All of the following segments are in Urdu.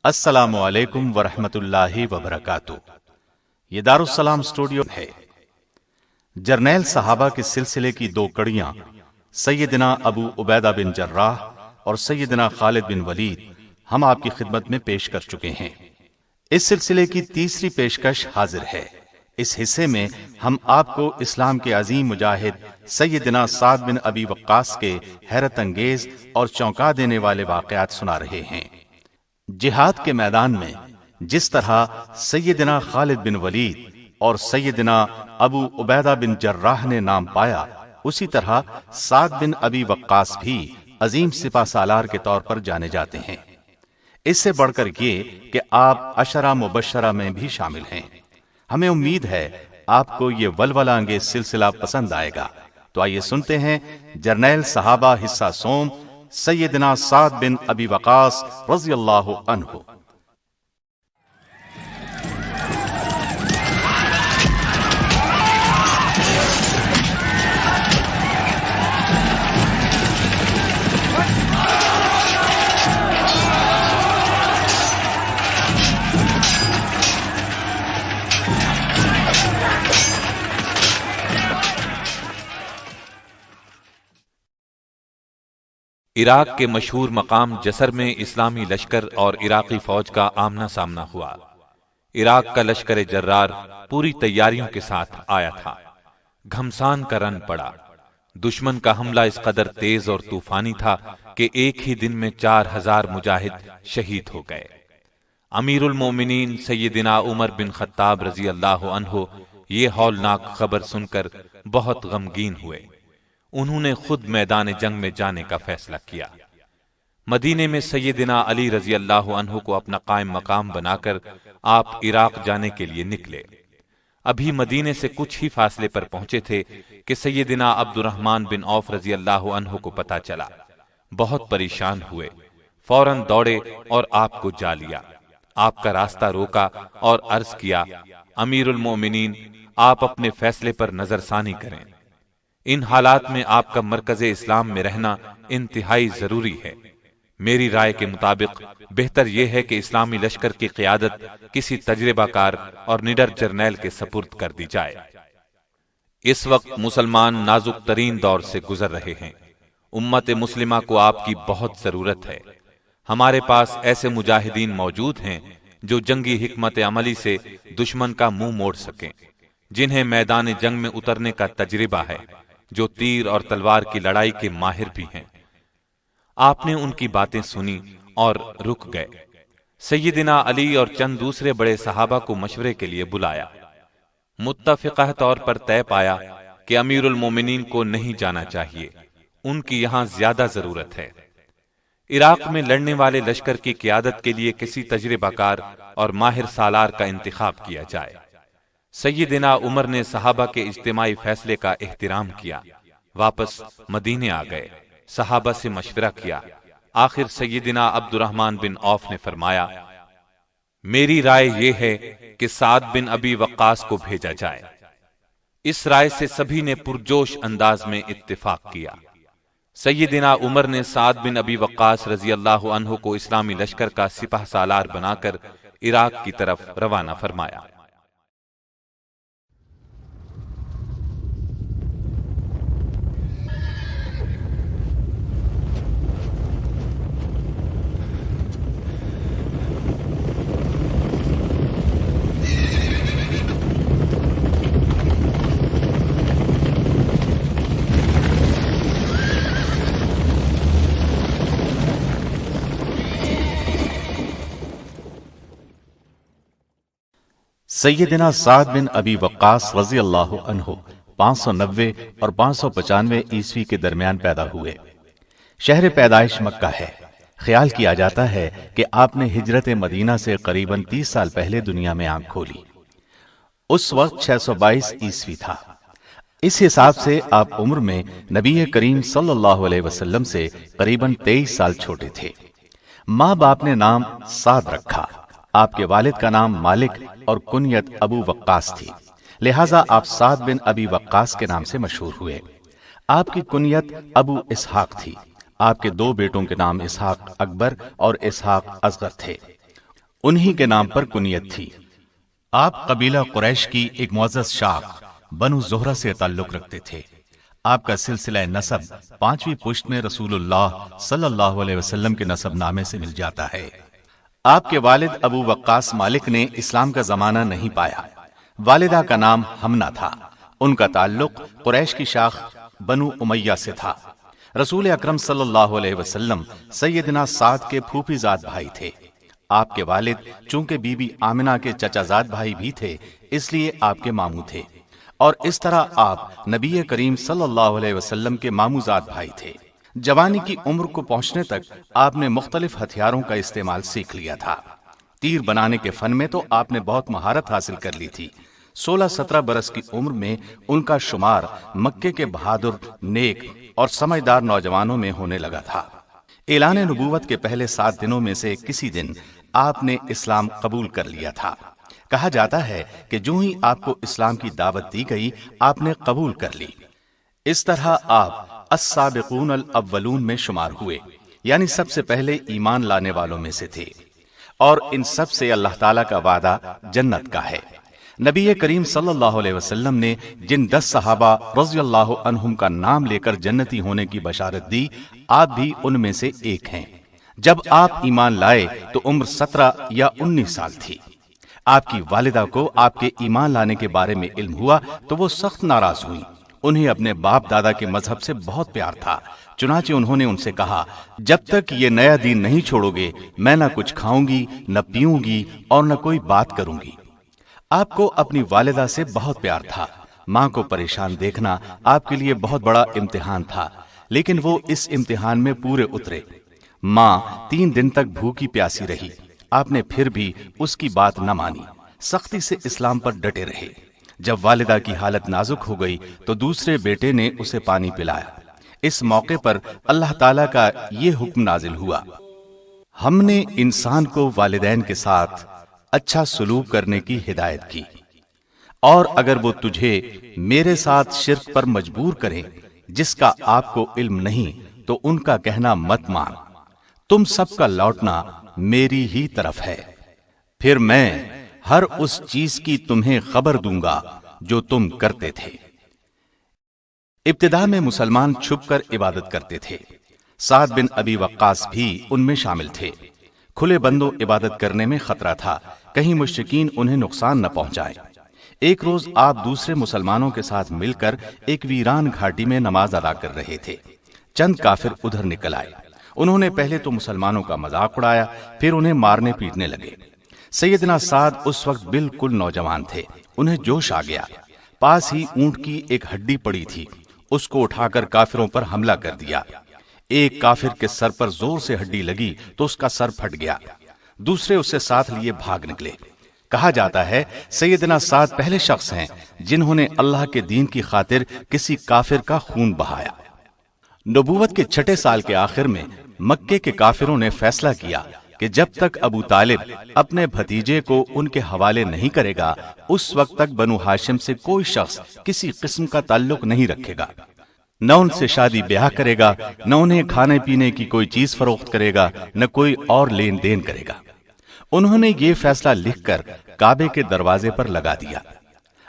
السلام علیکم ورحمۃ اللہ وبرکاتہ۔ یہ دارالسلام اسٹوڈیو ہے۔ جرنیل صحابہ کے سلسلے کی دو کڑیاں سیدنا ابو عبیدہ بن جراح اور سیدنا خالد بن ولید ہم آپ کی خدمت میں پیش کر چکے ہیں۔ اس سلسلے کی تیسری پیشکش حاضر ہے۔ اس حصے میں ہم آپ کو اسلام کے عظیم مجاہد سیدنا سعد بن ابی وقاص کے حیرت انگیز اور چونکا دینے والے واقعات سنا رہے ہیں۔ جہاد کے میدان میں جس طرح سیدنا خالد بن ولید اور سیدنا ابو عبیدہ بن جراح نے نام پایا، اسی طرح سعد بن ابی وقاص بھی عظیم سپہ سالار کے طور پر جانے جاتے ہیں۔ اس سے بڑھ کر یہ کہ آپ عشرہ مبشرہ میں بھی شامل ہیں۔ ہمیں امید ہے آپ کو یہ ولولہ انگیز سلسلہ پسند آئے گا، تو آئیے سنتے ہیں جرنیل صحابہ حصہ سوم سیدنا سعد بن ابی وقاص رضی اللہ عنہ۔ عراق کے مشہور مقام جسر میں اسلامی لشکر اور عراقی فوج کا آمنا سامنا ہوا۔ عراق کا لشکر جرار پوری تیاریوں کے ساتھ آیا تھا۔ گھمسان کا رن پڑا۔ دشمن کا حملہ اس قدر تیز اور طوفانی تھا کہ ایک ہی دن میں 4000 مجاہد شہید ہو گئے۔ امیر المومنین سیدنا عمر بن خطاب رضی اللہ عنہ یہ ہولناک خبر سن کر بہت غمگین ہوئے۔ انہوں نے خود میدان جنگ میں جانے کا فیصلہ کیا۔ مدینے میں سیدنا علی رضی اللہ عنہ کو اپنا قائم مقام بنا کر آپ عراق جانے کے لیے نکلے۔ ابھی مدینے سے کچھ ہی فاصلے پر پہنچے تھے کہ سیدنا عبد الرحمن بن عوف رضی اللہ عنہ کو پتہ چلا۔ بہت پریشان ہوئے، فوراً دوڑے اور آپ کو جا لیا۔ آپ کا راستہ روکا اور عرض کیا، امیر المومنین، آپ اپنے فیصلے پر نظر ثانی کریں۔ ان حالات میں آپ کا مرکز اسلام میں رہنا انتہائی ضروری ہے۔ میری رائے کے مطابق بہتر یہ ہے کہ اسلامی لشکر کی قیادت کسی تجربہ کار اور نڈر جرنیل کے سپرد کر دی جائے۔ اس وقت مسلمان نازک ترین دور سے گزر رہے ہیں۔ امت مسلمہ کو آپ کی بہت ضرورت ہے۔ ہمارے پاس ایسے مجاہدین موجود ہیں جو جنگی حکمت عملی سے دشمن کا منہ موڑ سکیں، جنہیں میدان جنگ میں اترنے کا تجربہ ہے، جو تیر اور تلوار کی لڑائی کے ماہر بھی ہیں۔ آپ نے ان کی باتیں سنی اور رک گئے۔ سیدنا علی اور چند دوسرے بڑے صحابہ کو مشورے کے لیے بلایا۔ متفقہ طور پر طے پایا کہ امیر المومنین کو نہیں جانا چاہیے، ان کی یہاں زیادہ ضرورت ہے۔ عراق میں لڑنے والے لشکر کی قیادت کے لیے کسی تجربہ کار اور ماہر سالار کا انتخاب کیا جائے۔ سیدنا عمر نے صحابہ کے اجتماعی فیصلے کا احترام کیا، واپس مدینے آ گئے، صحابہ سے مشورہ کیا۔ آخر سیدنا عبد الرحمن بن عوف نے فرمایا، میری رائے یہ ہے کہ سعد بن ابی وقاص کو بھیجا جائے۔ اس رائے سے سبھی نے پرجوش انداز میں اتفاق کیا۔ سیدنا عمر نے سعد بن ابی وقاص رضی اللہ عنہ کو اسلامی لشکر کا سپہ سالار بنا کر عراق کی طرف روانہ فرمایا۔ سیدنا سعد بن ابی وقاص رضی اللہ عنہ 590 اور 595 عیسوی کے درمیان پیدا ہوئے۔ شہر پیدائش مکہ ہے۔ خیال کیا جاتا ہے کہ آپ نے ہجرت مدینہ سے قریباً 30 سال پہلے دنیا میں آنکھ کھولی۔ اس وقت 622 عیسوی تھا۔ اس حساب سے آپ عمر میں نبی کریم صلی اللہ علیہ وسلم سے قریباً 23 سال چھوٹے تھے۔ ماں باپ نے نام سعد رکھا۔ آپ کے والد کا نام مالک اور کنیت ابو وقاص تھی، لہٰذا آپ سعد بن ابی وقاص کے نام سے مشہور ہوئے۔ آپ کی کنیت ابو اسحاق تھی۔ آپ کے دو بیٹوں کے نام اسحاق اکبر اور اسحاق اصغر تھے۔ انہی کے نام پر کنیت تھی۔ آپ قبیلہ قریش کی ایک معزز شاخ بنو زہرہ سے تعلق رکھتے تھے۔ آپ کا سلسلہ نسب 5ویں پشت میں رسول اللہ صلی اللہ علیہ وسلم کے نسب نامے سے مل جاتا ہے۔ آپ کے والد ابو وقاص مالک نے اسلام کا زمانہ نہیں پایا۔ والدہ کا نام حمنہ تھا۔ ان کا تعلق قریش کی شاخ بنو امیہ سے تھا۔ رسول اکرم صلی اللہ علیہ وسلم سیدنا سعد کے پھوپھی زاد بھائی تھے۔ آپ کے والد چونکہ بی بی آمنہ کے چچا زاد بھائی بھی تھے، اس لیے آپ کے ماموں تھے، اور اس طرح آپ نبی کریم صلی اللہ علیہ وسلم کے ماموں زاد بھائی تھے۔ جوانی کی عمر کو پہنچنے تک آپ نے مختلف ہتھیاروں کا استعمال سیکھ لیا تھا۔ تیر بنانے کے فن میں تو آپ نے بہت مہارت حاصل کر لی تھی۔ 16-17 برس کی عمر میں ان کا شمار مکے کے بہادر، نیک اور سمجھدار نوجوانوں میں ہونے لگا تھا۔ اعلان نبوت کے پہلے 7 دنوں میں سے کسی دن آپ نے اسلام قبول کر لیا تھا۔ کہا جاتا ہے کہ جو ہی آپ کو اسلام کی دعوت دی گئی، آپ نے قبول کر لی۔ اس طرح آپ السابقون الاولون میں شمار ہوئے، یعنی سب سے پہلے ایمان لانے والوں میں سے تھے، اور ان سب سے اللہ تعالیٰ کا وعدہ جنت کا ہے۔ نبی کریم صلی اللہ علیہ وسلم نے جن 10 صحابہ رضی اللہ عنہم کا نام لے کر جنتی ہونے کی بشارت دی، آپ بھی ان میں سے ایک ہیں۔ جب آپ ایمان لائے تو عمر 17 یا 19 سال تھی۔ آپ کی والدہ کو آپ کے ایمان لانے کے بارے میں علم ہوا تو وہ سخت ناراض ہوئی۔ انہیں اپنے باپ دادا کے مذہب سے بہت پیار تھا، چنانچہ انہوں نے ان سے کہا، جب تک یہ نیا دین نہیں چھوڑو گے، میں نہ کچھ کھاؤں گی، نہ پیوں گی، اور نہ کوئی بات کروں گی۔ آپ کو اپنی والدہ سے بہت پیار تھا۔ ماں کو پریشان دیکھنا آپ کے لیے بہت بڑا امتحان تھا، لیکن وہ اس امتحان میں پورے اترے۔ ماں 3 دن تک بھوکی پیاسی رہی، آپ نے پھر بھی اس کی بات نہ مانی، سختی سے اسلام پر ڈٹے رہے۔ جب والدہ کی حالت نازک ہو گئی تو دوسرے بیٹے نے اسے پانی پلایا۔ اس موقع پر اللہ تعالیٰ کا یہ حکم نازل ہوا، ہم نے انسان کو والدین کے ساتھ اچھا سلوک کرنے کی ہدایت کی، اور اگر وہ تجھے میرے ساتھ شرک پر مجبور کریں جس کا آپ کو علم نہیں تو ان کا کہنا مت مان، تم سب کا لوٹنا میری ہی طرف ہے، پھر میں ہر اس چیز کی تمہیں خبر دوں گا جو تم کرتے تھے۔ ابتدا میں مسلمان چھپ کر عبادت کرتے تھے۔ سعد بن ابی وقاص بھی ان میں شامل تھے۔ کھلے بندوں عبادت کرنے میں خطرہ تھا، کہیں مشرکین انہیں نقصان نہ پہنچائے۔ ایک روز آپ دوسرے مسلمانوں کے ساتھ مل کر ایک ویران گھاٹی میں نماز ادا کر رہے تھے۔ چند کافر ادھر نکل آئے۔ انہوں نے پہلے تو مسلمانوں کا مذاق اڑایا، پھر انہیں مارنے پیٹنے لگے۔ سیدنا سعد اس وقت بالکل نوجوان تھے، انہیں جوش آ گیا۔ پاس ہی اونٹ کی ایک ہڈی پڑی تھی، اس کو اٹھا کر کافروں پر حملہ کر دیا۔ ایک کافر کے سر پر زور سے ہڈی لگی تو اس کا سر پھٹ گیا، دوسرے اسے ساتھ لیے بھاگ نکلے۔ کہا جاتا ہے سیدنا سعد پہلے شخص ہیں جنہوں نے اللہ کے دین کی خاطر کسی کافر کا خون بہایا۔ نبوت کے 6 سال کے آخر میں مکے کے کافروں نے فیصلہ کیا کہ جب تک ابو طالب اپنے بھتیجے کو ان کے حوالے نہیں کرے گا، اس وقت تک بنو ہاشم سے کوئی شخص کسی قسم کا تعلق نہیں رکھے گا، نہ ان سے شادی بیاہ کرے گا، نہ انہیں کھانے پینے کی کوئی چیز فروخت کرے گا، نہ کوئی اور لین دین کرے گا۔ انہوں نے یہ فیصلہ لکھ کر کعبے کے دروازے پر لگا دیا۔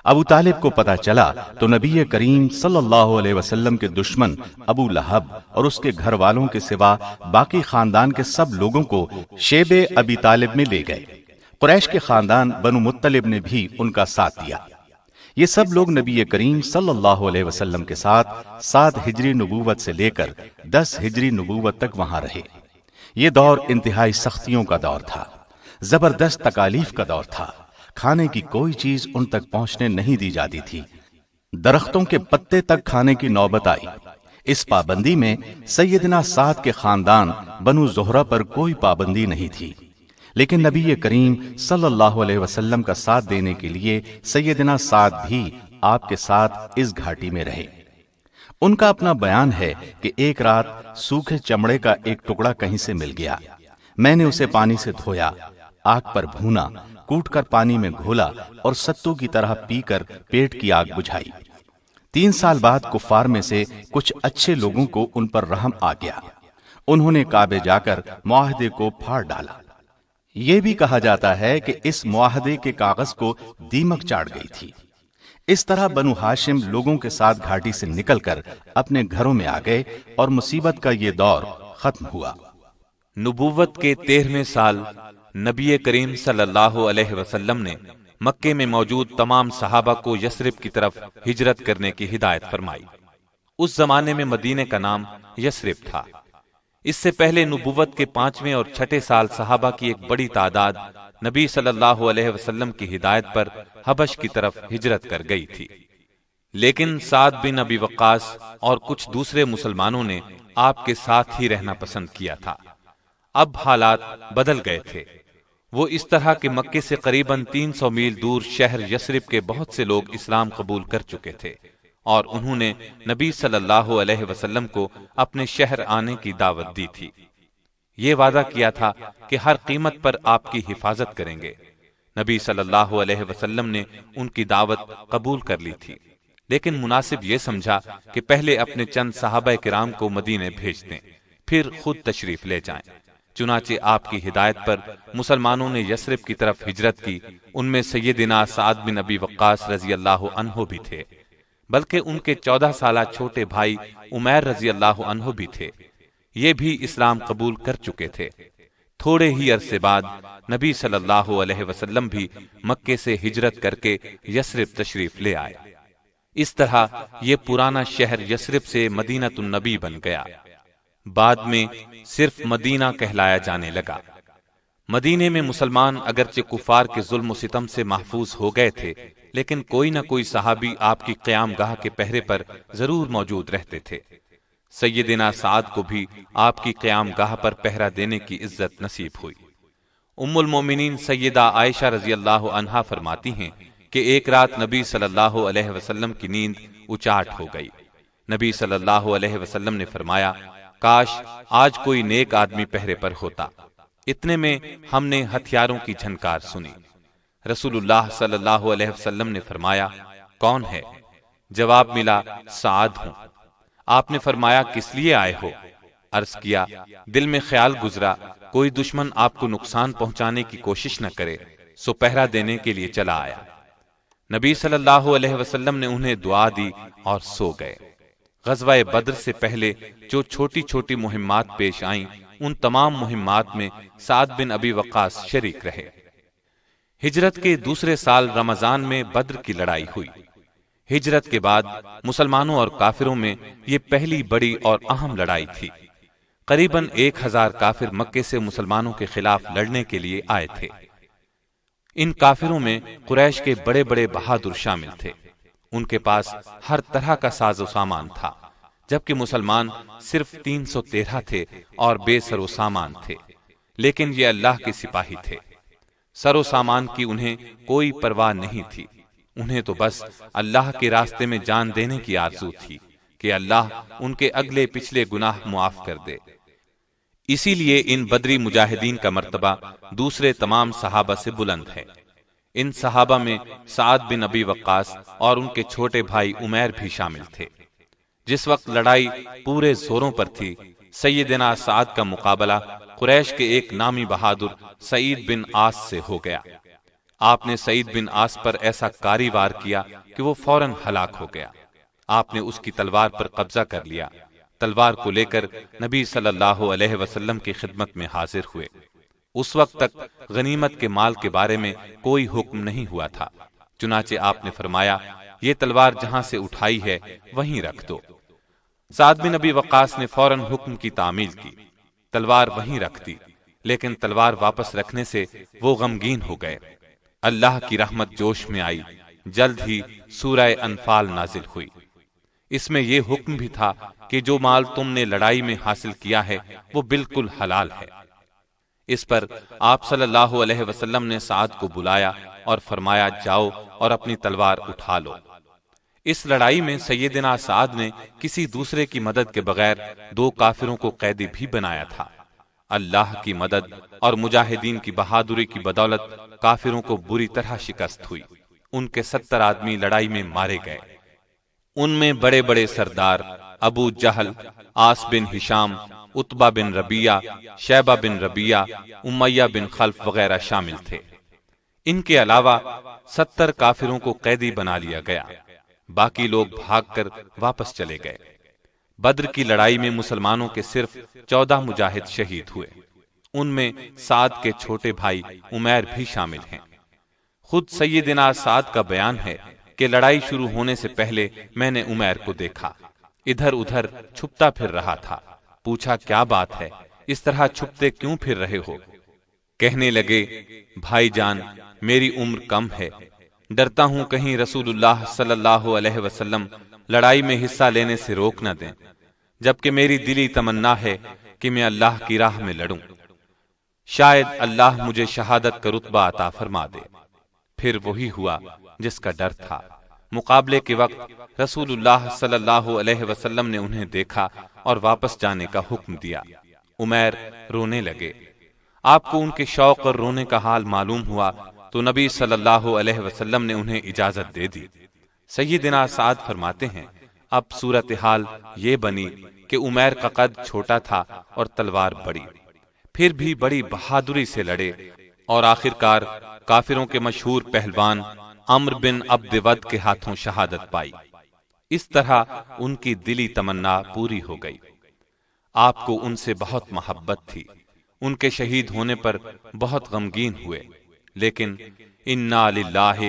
ابو طالب کو پتا چلا تو نبی کریم صلی اللہ علیہ وسلم کے دشمن ابو لہب اور اس کے گھر والوں کے سوا باقی خاندان کے سب لوگوں کو شیب ابی طالب میں لے گئے۔ قریش کے خاندان بنو مطلب نے بھی ان کا ساتھ دیا۔ یہ سب لوگ نبی کریم صلی اللہ علیہ وسلم کے ساتھ 7 ہجری نبوت سے لے کر 10 ہجری نبوت تک وہاں رہے۔ یہ دور انتہائی سختیوں کا دور تھا، زبردست تکالیف کا دور تھا۔ کھانے کی کوئی چیز ان تک پہنچنے نہیں دی جاتی تھی، درختوں کے پتے تک کھانے کی نوبت آئی۔ اس پابندی میں سیدنا سعد کے خاندان بنو زہرہ پر کوئی پابندی نہیں تھی، لیکن نبی کریم صلی اللہ علیہ وسلم کا ساتھ دینے کے لیے سیدنا سعد بھی آپ کے ساتھ اس گھاٹی میں رہے۔ ان کا اپنا بیان ہے کہ ایک رات سوکھے چمڑے کا ایک ٹکڑا کہیں سے مل گیا، میں نے اسے پانی سے دھویا، آگ پر بھونا، کوٹ کر پانی میں گھولا اور ستو کی طرح پی کر پیٹ کی آگ بجھائی۔ 3 سال بعد کفار میں سے کچھ اچھے لوگوں کو ان پر رحم آ گیا، انہوں نے کعبے جا کر معاہدے کو پھاڑ ڈالا۔ یہ بھی کہا جاتا ہے کہ اس معاہدے کے کاغذ کو دیمک چاڑ گئی تھی۔ اس طرح بنو ہاشم لوگوں کے ساتھ گھاٹی سے نکل کر اپنے گھروں میں آ گئے اور مصیبت کا یہ دور ختم ہوا۔ نبوت کے 13ویں سال نبی کریم صلی اللہ علیہ وسلم نے مکے میں موجود تمام صحابہ کو یثرب کی طرف ہجرت کرنے کی ہدایت فرمائی۔ اس زمانے میں مدینے کا نام یثرب تھا۔ اس سے پہلے نبوت کے 5ویں اور 6 سال صحابہ کی ایک بڑی تعداد نبی صلی اللہ علیہ وسلم کی ہدایت پر حبش کی طرف ہجرت کر گئی تھی، لیکن سعد بن ابی وقاص اور کچھ دوسرے مسلمانوں نے آپ کے ساتھ ہی رہنا پسند کیا تھا۔ اب حالات بدل گئے تھے۔ وہ اس طرح کہ مکے سے قریباً 300 میل دور شہر یثرب کے بہت سے لوگ اسلام قبول کر چکے تھے، اور انہوں نے نبی صلی اللہ علیہ وسلم کو اپنے شہر آنے کی دعوت دی تھی۔ یہ وعدہ کیا تھا کہ ہر قیمت پر آپ کی حفاظت کریں گے۔ نبی صلی اللہ علیہ وسلم نے ان کی دعوت قبول کر لی تھی، لیکن مناسب یہ سمجھا کہ پہلے اپنے چند صحابہ کرام کو مدینے بھیج دیں، پھر خود تشریف لے جائیں۔ چنانچہ آپ کی ہدایت پر مسلمانوں نے یثرب کی طرف ہجرت کی۔ ان میں سیدنا سعد بن ابی وقاص رضی اللہ عنہ بھی تھے، بلکہ ان کے 14 سالہ چھوٹے بھائی عمیر رضی اللہ عنہ بھی تھے۔ یہ بھی اسلام قبول کر چکے تھے۔ تھوڑے ہی عرصے بعد نبی صلی اللہ علیہ وسلم بھی مکے سے ہجرت کر کے یثرب تشریف لے آئے۔ اس طرح یہ پرانا شہر یثرب سے مدینۃ النبی بن گیا۔ بعد میں صرف مدینہ کہلایا جانے لگا۔ مدینے میں مسلمان اگرچہ کفار کے ظلم و ستم سے محفوظ ہو گئے تھے، لیکن کوئی نہ کوئی صحابی آپ کی قیام گاہ کے پہرے پر ضرور موجود رہتے تھے۔ سیدنا سعد کو بھی آپ کی قیام گاہ پر پہرا دینے کی عزت نصیب ہوئی۔ ام المومنین سیدہ عائشہ رضی اللہ عنہا فرماتی ہیں کہ ایک رات نبی صلی اللہ علیہ وسلم کی نیند اچاٹ ہو گئی۔ نبی صلی اللہ علیہ وسلم نے فرمایا، کاش آج کوئی نیک آدمی پہرے پر ہوتا۔ اتنے میں ہم نے ہتھیاروں کی جھنکار سنی۔ رسول اللہ صلی اللہ علیہ وسلم نے فرمایا، کون ہے؟ جواب ملا، سعد ہوں۔ آپ نے فرمایا، کس لیے آئے ہو؟ عرض کیا، دل میں خیال گزرا کوئی دشمن آپ کو نقصان پہنچانے کی کوشش نہ کرے، سو پہرا دینے کے لیے چلا آیا۔ نبی صلی اللہ علیہ وسلم نے انہیں دعا دی اور سو گئے۔ غزوہ بدر سے پہلے جو چھوٹی چھوٹی مہمات پیش آئیں، ان تمام مہمات میں سعد بن ابی وقاص شریک رہے۔ ہجرت کے دوسرے سال رمضان میں بدر کی لڑائی ہوئی۔ ہجرت کے بعد مسلمانوں اور کافروں میں یہ پہلی بڑی اور اہم لڑائی تھی۔ قریباً 1000 کافر مکے سے مسلمانوں کے خلاف لڑنے کے لیے آئے تھے۔ ان کافروں میں قریش کے بڑے بڑے بہادر شامل تھے۔ ان کے پاس ہر طرح کا ساز و سامان تھا، جبکہ مسلمان صرف 313 تھے اور بے سر و سامان تھے، لیکن یہ اللہ کے سپاہی تھے۔ سر و سامان کی انہیں کوئی پرواہ نہیں تھی، انہیں تو بس اللہ کے راستے میں جان دینے کی آرزو تھی کہ اللہ ان کے اگلے پچھلے گناہ معاف کر دے۔ اسی لیے ان بدری مجاہدین کا مرتبہ دوسرے تمام صحابہ سے بلند ہے۔ ان صحابہ میں سعد بن ابی وقاص اور ان کے چھوٹے بھائی عمیر بھی شامل تھے۔ جس وقت لڑائی پورے زوروں پر تھی، سیدنا سعد کا مقابلہ قریش کے ایک نامی بہادر سعید بن عاص سے ہو گیا۔ آپ نے سعید بن عاص پر ایسا کاری وار کیا کہ وہ فوراً ہلاک ہو گیا۔ آپ نے اس کی تلوار پر قبضہ کر لیا۔ تلوار کو لے کر نبی صلی اللہ علیہ وسلم کی خدمت میں حاضر ہوئے۔ اس وقت تک غنیمت کے مال کے بارے میں کوئی حکم نہیں ہوا تھا، چنانچہ آپ نے فرمایا، یہ تلوار جہاں سے اٹھائی ہے وہیں رکھ دو۔ سعد بن ابی وقاص نے فوراً حکم کی تعمیل کی، تلوار وہیں رکھ دی، لیکن تلوار واپس رکھنے سے وہ غمگین ہو گئے۔ اللہ کی رحمت جوش میں آئی، جلد ہی سورہ انفال نازل ہوئی۔ اس میں یہ حکم بھی تھا کہ جو مال تم نے لڑائی میں حاصل کیا ہے وہ بالکل حلال ہے۔ اس پر آپ صلی اللہ علیہ وسلم نے سعد کو بلایا اور فرمایا، جاؤ اور اپنی تلوار اٹھا لو۔ اس لڑائی میں سیدنا سعد نے کسی دوسرے کی مدد کے بغیر 2 کافروں کو قیدی بھی بنایا تھا۔ اللہ کی مدد اور مجاہدین کی بہادری کی بدولت کافروں کو بری طرح شکست ہوئی۔ ان کے 70 آدمی لڑائی میں مارے گئے۔ ان میں بڑے بڑے سردار ابو جہل، آس بن ہشام، عتبہ بن ربیعہ، شیبہ بن ربیعہ، امیہ بن خلف وغیرہ شامل تھے۔ ان کے علاوہ 70 کافروں کو قیدی بنا لیا گیا، باقی لوگ بھاگ کر واپس چلے گئے۔ بدر کی لڑائی میں مسلمانوں کے صرف 14 مجاہد شہید ہوئے، ان میں سعد کے چھوٹے بھائی عمیر بھی شامل ہیں۔ خود سیدنا سعد کا بیان ہے کہ لڑائی شروع ہونے سے پہلے میں نے عمیر کو دیکھا، ادھر ادھر چھپتا پھر رہا تھا۔ پوچھا کیا بات ہے، اس طرح چھپتے کیوں پھر رہے ہو؟ کہنے لگے بھائی جان میری عمر کم ہے، ڈرتا ہوں کہیں رسول اللہ صلی اللہ علیہ وسلم لڑائی میں حصہ لینے سے روک نہ دیں، جبکہ میری دلی تمنا ہے کہ میں اللہ کی راہ میں لڑوں، شاید اللہ مجھے شہادت کا رتبہ عطا فرما دے۔ پھر وہی ہوا جس کا ڈر تھا۔ مقابلے کے وقت رسول اللہ صلی اللہ علیہ وسلم نے انہیں دیکھا اور واپس جانے کا حکم دیا۔ عمیر رونے لگے۔ آپ کو ان کے شوق اور رونے کا حال معلوم ہوا تو نبی صلی اللہ علیہ وسلم نے انہیں اجازت دے دی۔ سیدنا سعد فرماتے ہیں اب صورتحال یہ بنی کہ عمیر کا قد چھوٹا تھا اور تلوار بڑی، پھر بھی بڑی بہادری سے لڑے اور آخرکار کافروں کے مشہور پہلوان عمرو بن عبد ود کے ہاتھوں شہادت پائی۔ اس طرح ان کی دلی تمنا پوری ہو گئی۔ آپ کو ان سے بہت محبت تھی، ان کے شہید ہونے پر بہت غمگین ہوئے، لیکن انا للہ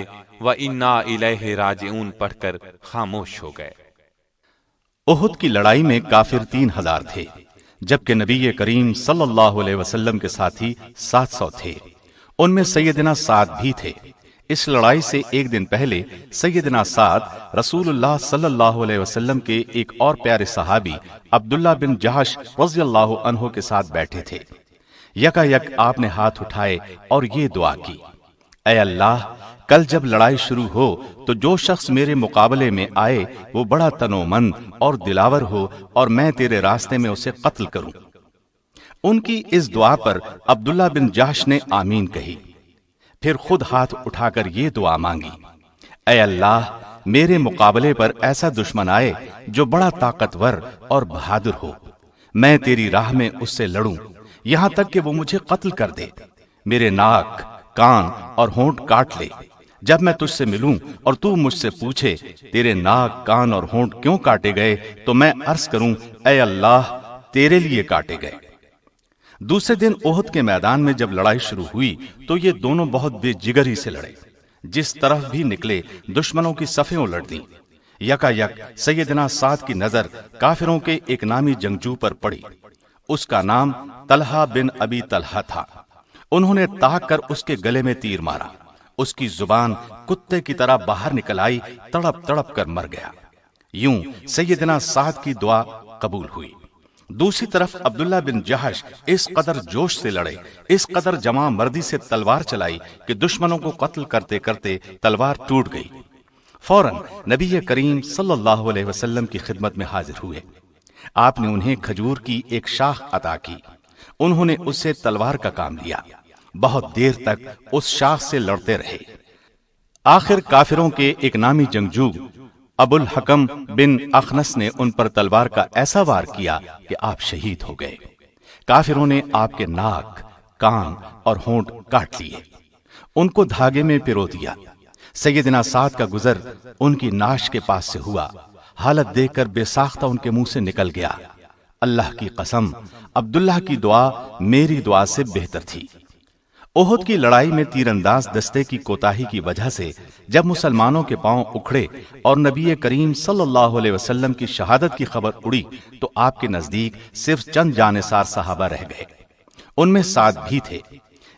و انا الیہ راجعون پڑھ کر خاموش ہو گئے۔ احد کی لڑائی میں کافر 3000 تھے، جبکہ نبی کریم صلی اللہ علیہ وسلم کے ساتھی 700 تھے۔ ان میں سیدنا سعد بھی تھے۔ اس لڑائی سے ایک دن پہلے سیدنا سعد رسول اللہ صلی اللہ علیہ وسلم کے ایک اور پیارے صحابی عبداللہ بن جہش رضی اللہ عنہ کے ساتھ بیٹھے تھے۔ یکا یک آپ نے ہاتھ اٹھائے اور یہ دعا کی، اے اللہ کل جب لڑائی شروع ہو تو جو شخص میرے مقابلے میں آئے وہ بڑا تنومند اور دلاور ہو اور میں تیرے راستے میں اسے قتل کروں۔ ان کی اس دعا پر عبداللہ بن جہش نے آمین کہی، پھر خود ہاتھ اٹھا کر یہ دعا مانگی، اے اللہ میرے مقابلے پر ایسا دشمن آئے جو بڑا طاقتور اور بہادر ہو، میں تیری راہ میں اس سے لڑوں یہاں تک کہ وہ مجھے قتل کر دے، میرے ناک، کان اور ہونٹ کاٹ لے۔ جب میں تجھ سے ملوں اور تو مجھ سے پوچھے تیرے ناک، کان اور ہونٹ کیوں کاٹے گئے تو میں عرض کروں اے اللہ تیرے لیے کاٹے گئے۔ دوسرے دن احد کے میدان میں جب لڑائی شروع ہوئی تو یہ دونوں بہت بے جگری سے لڑے، جس طرف بھی نکلے دشمنوں کی صفیں الٹ دیں۔ یکا یک سیدنا سعد کی نظر کافروں کے ایک نامی جنگجو پر پڑی، اس کا نام طلحہ بن ابی طلحہ تھا۔ انہوں نے تاک کر اس کے گلے میں تیر مارا، اس کی زبان کتے کی طرح باہر نکل آئی، تڑپ تڑپ کر مر گیا۔ یوں سیدنا سعد کی دعا قبول ہوئی۔ دوسری طرف عبداللہ بن جہش اس قدر جوش سے لڑے، اس قدر جمع مردی سے تلوار چلائی کہ دشمنوں کو قتل کرتے کرتے تلوار ٹوٹ گئی۔ فوراً نبی کریم صلی اللہ علیہ وسلم کی خدمت میں حاضر ہوئے۔ آپ نے انہیں کھجور کی ایک شاخ عطا کی، انہوں نے اس سے تلوار کا کام لیا، بہت دیر تک اس شاخ سے لڑتے رہے۔ آخر کافروں کے ایک نامی جنگجو ابو الحکم بن اخنس نے ان پر تلوار کا ایسا وار کیا کہ آپ شہید ہو گئے۔ کافروں نے آپ کے ناک، کان اور ہونٹ کاٹ لیے، ان کو دھاگے میں پرو دیا۔ سیدنا سعد کا گزر ان کی ناش کے پاس سے ہوا، حالت دیکھ کر بے ساختہ ان کے منہ سے نکل گیا، اللہ کی قسم عبداللہ کی دعا میری دعا سے بہتر تھی۔ احد کی لڑائی میں تیر انداز دستے کی کوتاہی کی وجہ سے جب مسلمانوں کے پاؤں اکھڑے اور نبی کریم صلی اللہ علیہ وسلم کی شہادت کی خبر اڑی تو آپ کے نزدیک صرف چند جانثار صحابہ رہ گئے، ان میں سعد بھی تھے۔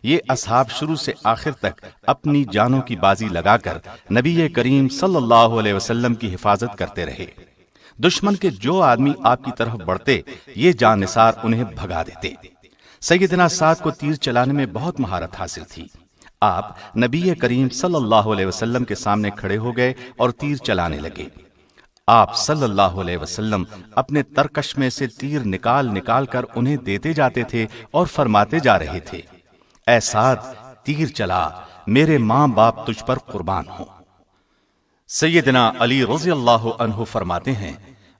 یہ اصحاب شروع سے آخر تک اپنی جانوں کی بازی لگا کر نبی کریم صلی اللہ علیہ وسلم کی حفاظت کرتے رہے۔ دشمن کے جو آدمی آپ کی طرف بڑھتے یہ جانثار انہیں بھگا دیتے۔ سیدنا سعد کو تیر چلانے میں بہت مہارت حاصل تھی۔ آپ نبی کریم صلی اللہ علیہ وسلم کے سامنے کھڑے ہو گئے اور تیر چلانے لگے۔ آپ صلی اللہ علیہ وسلم اپنے ترکش میں سے تیر نکال نکال کر انہیں دیتے جاتے تھے اور فرماتے جا رہے تھے، اے سعد تیر چلا، میرے ماں باپ تجھ پر قربان ہوں۔ سیدنا علی رضی اللہ عنہ فرماتے ہیں،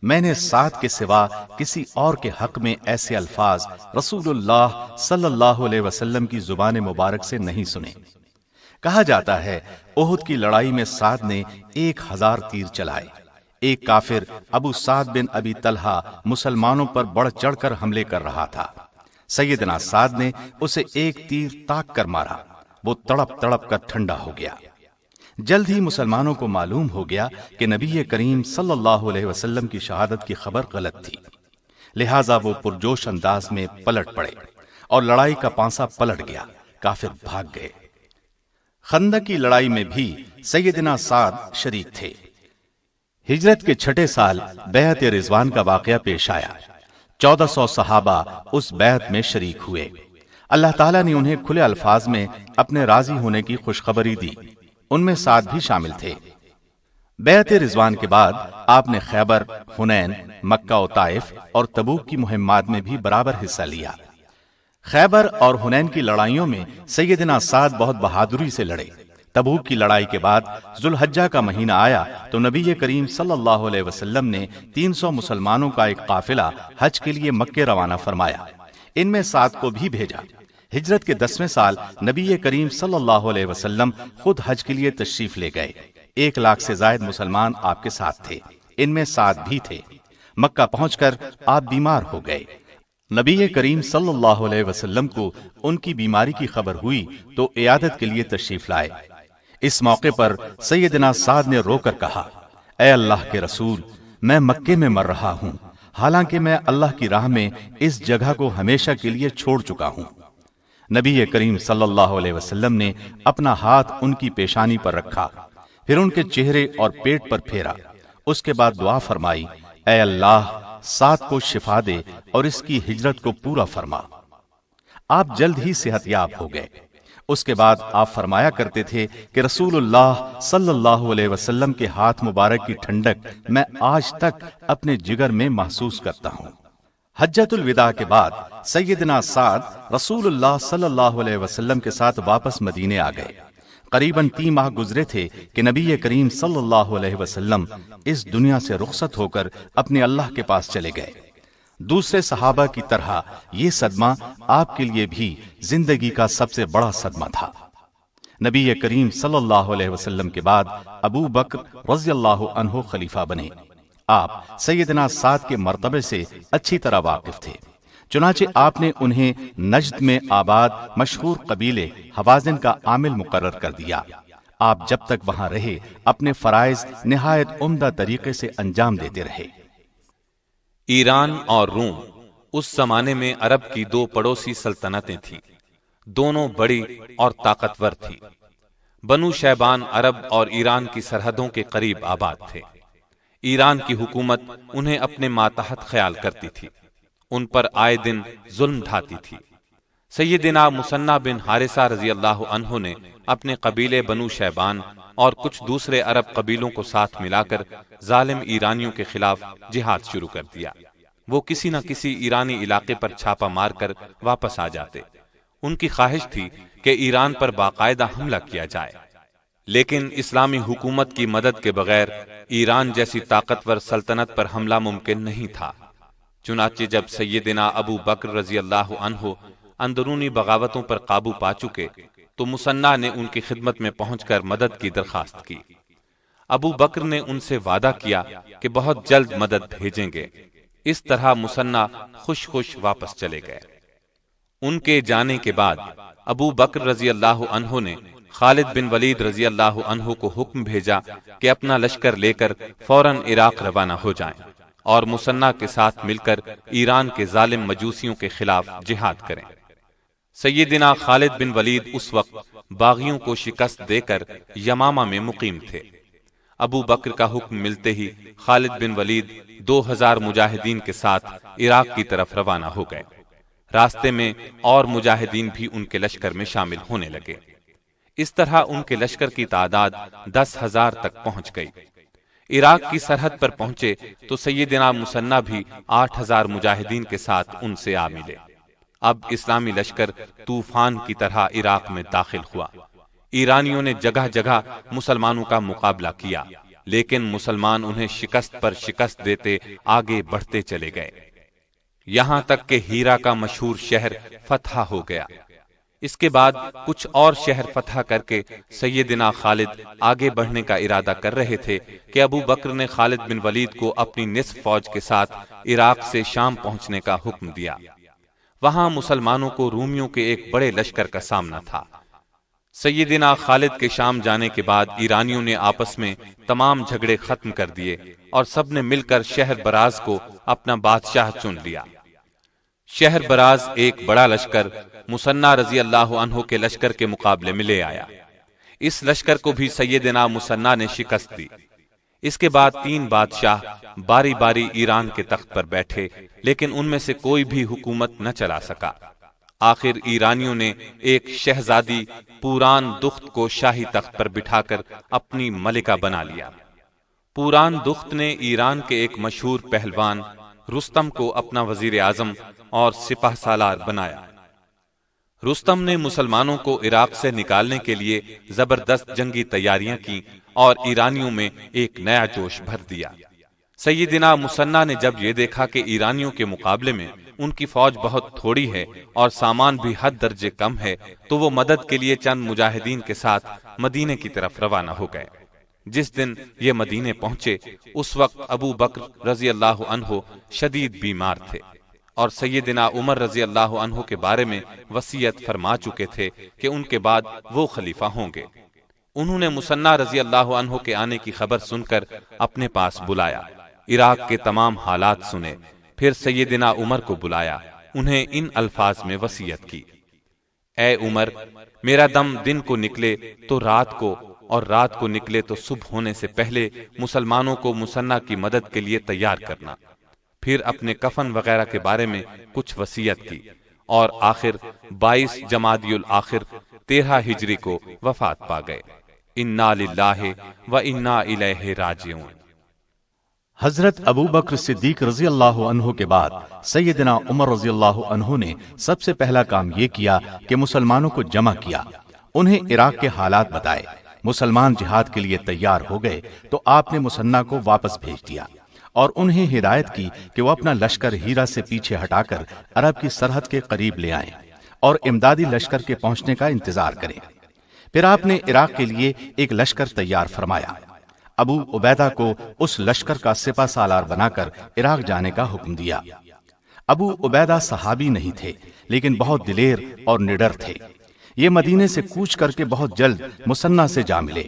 میں نے سعد کے سوا کسی اور کے حق میں ایسے الفاظ رسول اللہ صلی اللہ علیہ وسلم کی زبان مبارک سے نہیں سنے۔ کہا جاتا ہے احد کی لڑائی میں سعد نے 1000 تیر چلائے۔ ایک کافر ابو سعد بن ابی طلحہ مسلمانوں پر بڑھ چڑھ کر حملے کر رہا تھا۔ سیدنا سعد نے اسے ایک تیر تاک کر مارا، وہ تڑپ تڑپ کر ٹھنڈا ہو گیا۔ جلد ہی مسلمانوں کو معلوم ہو گیا کہ نبی کریم صلی اللہ علیہ وسلم کی شہادت کی خبر غلط تھی، لہٰذا وہ پرجوش انداز میں پلٹ پڑے اور لڑائی کا پانسا پلٹ گیا، کافر بھاگ گئے۔ خندق کی لڑائی میں بھی سیدنا سعد شریک تھے۔ ہجرت کے 6 سال بیعت رضوان کا واقعہ پیش آیا۔ 1400 صحابہ اس بیعت میں شریک ہوئے۔ اللہ تعالیٰ نے انہیں کھلے الفاظ میں اپنے راضی ہونے کی خوشخبری دی، ان میں سعد بھی شامل تھے۔ بیعت رضوان کے بعد آپ نے خیبر، حنین، مکہ و طائف اور تبوک کی مہمات میں بھی برابر حصہ لیا۔ خیبر اور حنین کی لڑائیوں میں سیدنا سعد بہت بہادری سے لڑے۔ تبوک کی لڑائی کے بعد ذوالحجہ کا مہینہ آیا تو نبی کریم صلی اللہ علیہ وسلم نے 300 مسلمانوں کا ایک قافلہ حج کے لیے مکے روانہ فرمایا، ان میں سعد کو بھی بھیجا۔ ہجرت کے 10ویں سال نبی کریم صلی اللہ علیہ وسلم خود حج کے لیے تشریف لے گئے۔ 1 لاکھ سے زائد مسلمان آپ کے ساتھ تھے، ان میں سعد بھی تھے۔ مکہ پہنچ کر آپ بیمار ہو گئے۔ نبی کریم صلی اللہ علیہ وسلم کو ان کی بیماری کی خبر ہوئی تو عیادت کے لیے تشریف لائے۔ اس موقع پر سیدنا سعد نے رو کر کہا، اے اللہ کے رسول، میں مکے میں مر رہا ہوں، حالانکہ میں اللہ کی راہ میں اس جگہ کو ہمیشہ کے لیے چھوڑ چکا ہوں۔ نبی کریم صلی اللہ علیہ وسلم نے اپنا ہاتھ ان کی پیشانی پر رکھا، پھر ان کے چہرے اور پیٹ پر پھیرا، اس کے بعد دعا فرمائی، اے اللہ سعد کو شفا دے اور اس کی ہجرت کو پورا فرما۔ آپ جلد ہی صحت یاب ہو گئے۔ اس کے بعد آپ فرمایا کرتے تھے کہ رسول اللہ صلی اللہ علیہ وسلم کے ہاتھ مبارک کی ٹھنڈک میں آج تک اپنے جگر میں محسوس کرتا ہوں۔ حجۃ الوداع کے بعد سیدنا سعد رسول اللہ صلی اللہ علیہ وسلم کے ساتھ واپس مدینے آ گئے۔ قریباً 3 ماہ گزرے تھے کہ نبی کریم صلی اللہ علیہ وسلم اس دنیا سے رخصت ہو کر اپنے اللہ کے پاس چلے گئے۔ دوسرے صحابہ کی طرح یہ صدمہ آپ کے لیے بھی زندگی کا سب سے بڑا صدمہ تھا۔ نبی کریم صلی اللہ علیہ وسلم کے بعد ابو بکر رضی اللہ عنہ خلیفہ بنے۔ آپ سیدنا سعد کے مرتبے سے اچھی طرح واقف تھے، چنانچہ آپ نے انہیں نجد میں آباد مشہور قبیلے حوازن کا عامل مقرر کر دیا۔ آپ جب تک وہاں رہے اپنے فرائض نہایت عمدہ طریقے سے انجام دیتے رہے۔ ایران اور روم اس زمانے میں عرب کی 2 پڑوسی سلطنتیں تھیں، دونوں بڑی اور طاقتور تھیں۔ بنو شیبان عرب اور ایران کی سرحدوں کے قریب آباد تھے۔ ایران کی حکومت انہیں اپنے ماتحت خیال کرتی تھی، ان پر آئے دن ظلم ڈھاتی تھی۔ سیدنا مثنی بن حارثہ رضی اللہ عنہ نے اپنے قبیلے بنو شیبان اور کچھ دوسرے عرب قبیلوں کو ساتھ ملا کر ظالم ایرانیوں کے خلاف جہاد شروع کر دیا۔ وہ کسی نہ کسی ایرانی علاقے پر چھاپا مار کر واپس آ جاتے۔ ان کی خواہش تھی کہ ایران پر باقاعدہ حملہ کیا جائے، لیکن اسلامی حکومت کی مدد کے بغیر ایران جیسی طاقتور سلطنت پر حملہ ممکن نہیں تھا۔ چنانچہ جب سیدنا ابو بکر رضی اللہ عنہ اندرونی بغاوتوں پر قابو پا چکے تو مثنی نے ان کی خدمت میں پہنچ کر مدد کی درخواست کی۔ ابو بکر نے ان سے وعدہ کیا کہ بہت جلد مدد بھیجیں گے۔ اس طرح مثنی خوش خوش واپس چلے گئے۔ ان کے جانے کے بعد ابو بکر رضی اللہ عنہ نے خالد بن ولید رضی اللہ عنہ کو حکم بھیجا کہ اپنا لشکر لے کر فوراً عراق روانہ ہو جائیں اور مثنی کے ساتھ مل کر ایران کے ظالم مجوسیوں کے خلاف جہاد کریں۔ سیدنا خالد بن ولید اس وقت باغیوں کو شکست دے کر یمامہ میں مقیم تھے۔ ابو بکر کا حکم ملتے ہی خالد بن ولید 2000 مجاہدین کے ساتھ عراق کی طرف روانہ ہو گئے۔ راستے میں اور مجاہدین بھی ان کے لشکر میں شامل ہونے لگے۔ اس طرح ان کے لشکر کی تعداد 10,000 تک پہنچ گئی۔ عراق کی سرحد پر پہنچے تو سیدنا مثنی بھی 8,000 مجاہدین کے ساتھ ان سے آ ملے۔ اب اسلامی لشکر طوفان کی طرح عراق میں داخل ہوا۔ ایرانیوں نے جگہ جگہ مسلمانوں کا مقابلہ کیا۔ لیکن مسلمان انہیں شکست پر شکست دیتے آگے بڑھتے چلے گئے، یہاں تک کہ ہیرا کا مشہور شہر فتح ہو گیا۔ اس کے بعد کچھ اور شہر فتح کر کے سیدنا خالد آگے بڑھنے کا ارادہ کر رہے تھے کہ ابو بکر نے خالد بن ولید کو اپنی نصف فوج کے ساتھ عراق سے شام پہنچنے کا حکم دیا۔ وہاں مسلمانوں کو رومیوں کے ایک بڑے لشکر کا سامنا تھا۔ سیدنا خالد کے شام جانے کے بعد ایرانیوں نے آپس میں تمام جھگڑے ختم کر دیے اور سب نے مل کر شہر براز کو اپنا بادشاہ چن لیا۔ شہر براز ایک بڑا لشکر مسنہ رضی اللہ عنہ کے لشکر کے مقابلے میں لے آیا۔ اس لشکر کو بھی سیدنا مسنہ نے شکست دی۔ اس کے بعد 3 بادشاہ باری باری ایران کے تخت پر بیٹھے، لیکن ان میں سے کوئی بھی حکومت نہ چلا سکا۔ آخر ایرانیوں نے ایک شہزادی پوران دخت کو شاہی تخت پر بٹھا کر اپنی ملکہ بنا لیا۔ پوران دخت نے ایران کے ایک مشہور پہلوان رستم کو اپنا وزیر اعظم اور سپہ سالار بنایا۔ رستم نے مسلمانوں کو عراق سے نکالنے کے لیے زبردست جنگی تیاریاں کی اور ایرانیوں میں ایک نیا جوش بھر دیا۔ سیدنا مسنہ نے جب یہ دیکھا کہ ایرانیوں کے مقابلے میں ان کی فوج بہت تھوڑی ہے اور سامان بھی حد درجے کم ہے، تو وہ مدد کے لیے چند مجاہدین کے ساتھ مدینے کی طرف روانہ ہو گئے۔ جس دن یہ مدینے پہنچے اس وقت ابو بکر رضی اللہ عنہ شدید بیمار تھے اور سیدنا عمر رضی اللہ عنہ کے بارے میں وصیت فرما چکے تھے کہ ان کے بعد وہ خلیفہ ہوں گے۔ انہوں نے مسنہ رضی اللہ عنہ کے آنے کی خبر سن کر اپنے پاس بلایا، عراق کے تمام حالات سنے، پھر سیدنا عمر کو بلایا، انہیں ان الفاظ میں وصیت کی: اے عمر، میرا دم دن کو نکلے تو رات کو، اور رات کو نکلے تو صبح ہونے سے پہلے مسلمانوں کو مسنہ کی مدد کے لیے تیار کرنا۔ پھر اپنے کفن وغیرہ کے بارے میں کچھ وصیت کی اور آخر 22 جمادی الاخر 13 ہجری کو وفات پا گئے۔ انا للہ و انا الیہ راجعون۔ حضرت ابو بکر صدیق رضی اللہ عنہ کے بعد سیدنا عمر رضی اللہ عنہ نے سب سے پہلا کام یہ کیا کہ مسلمانوں کو جمع کیا، انہیں عراق کے حالات بتائے۔ مسلمان جہاد کے لیے تیار ہو گئے تو آپ نے مسنہ کو واپس بھیج دیا اور انہیں ہدایت کی کہ وہ اپنا لشکر ہیرا سے پیچھے ہٹا کر عرب کی سرحد کے قریب لے آئیں اور امدادی لشکر کے پہنچنے کا انتظار کریں۔ پھر آپ نے عراق کے لیے ایک لشکر تیار فرمایا۔ ابو عبیدہ کو اس لشکر کا سپہ سالار بنا کر عراق جانے کا حکم دیا۔ ابو عبیدہ صحابی نہیں تھے لیکن بہت دلیر اور نڈر تھے۔ یہ مدینے سے کوچ کر کے بہت جلد مسنہ سے جا ملے۔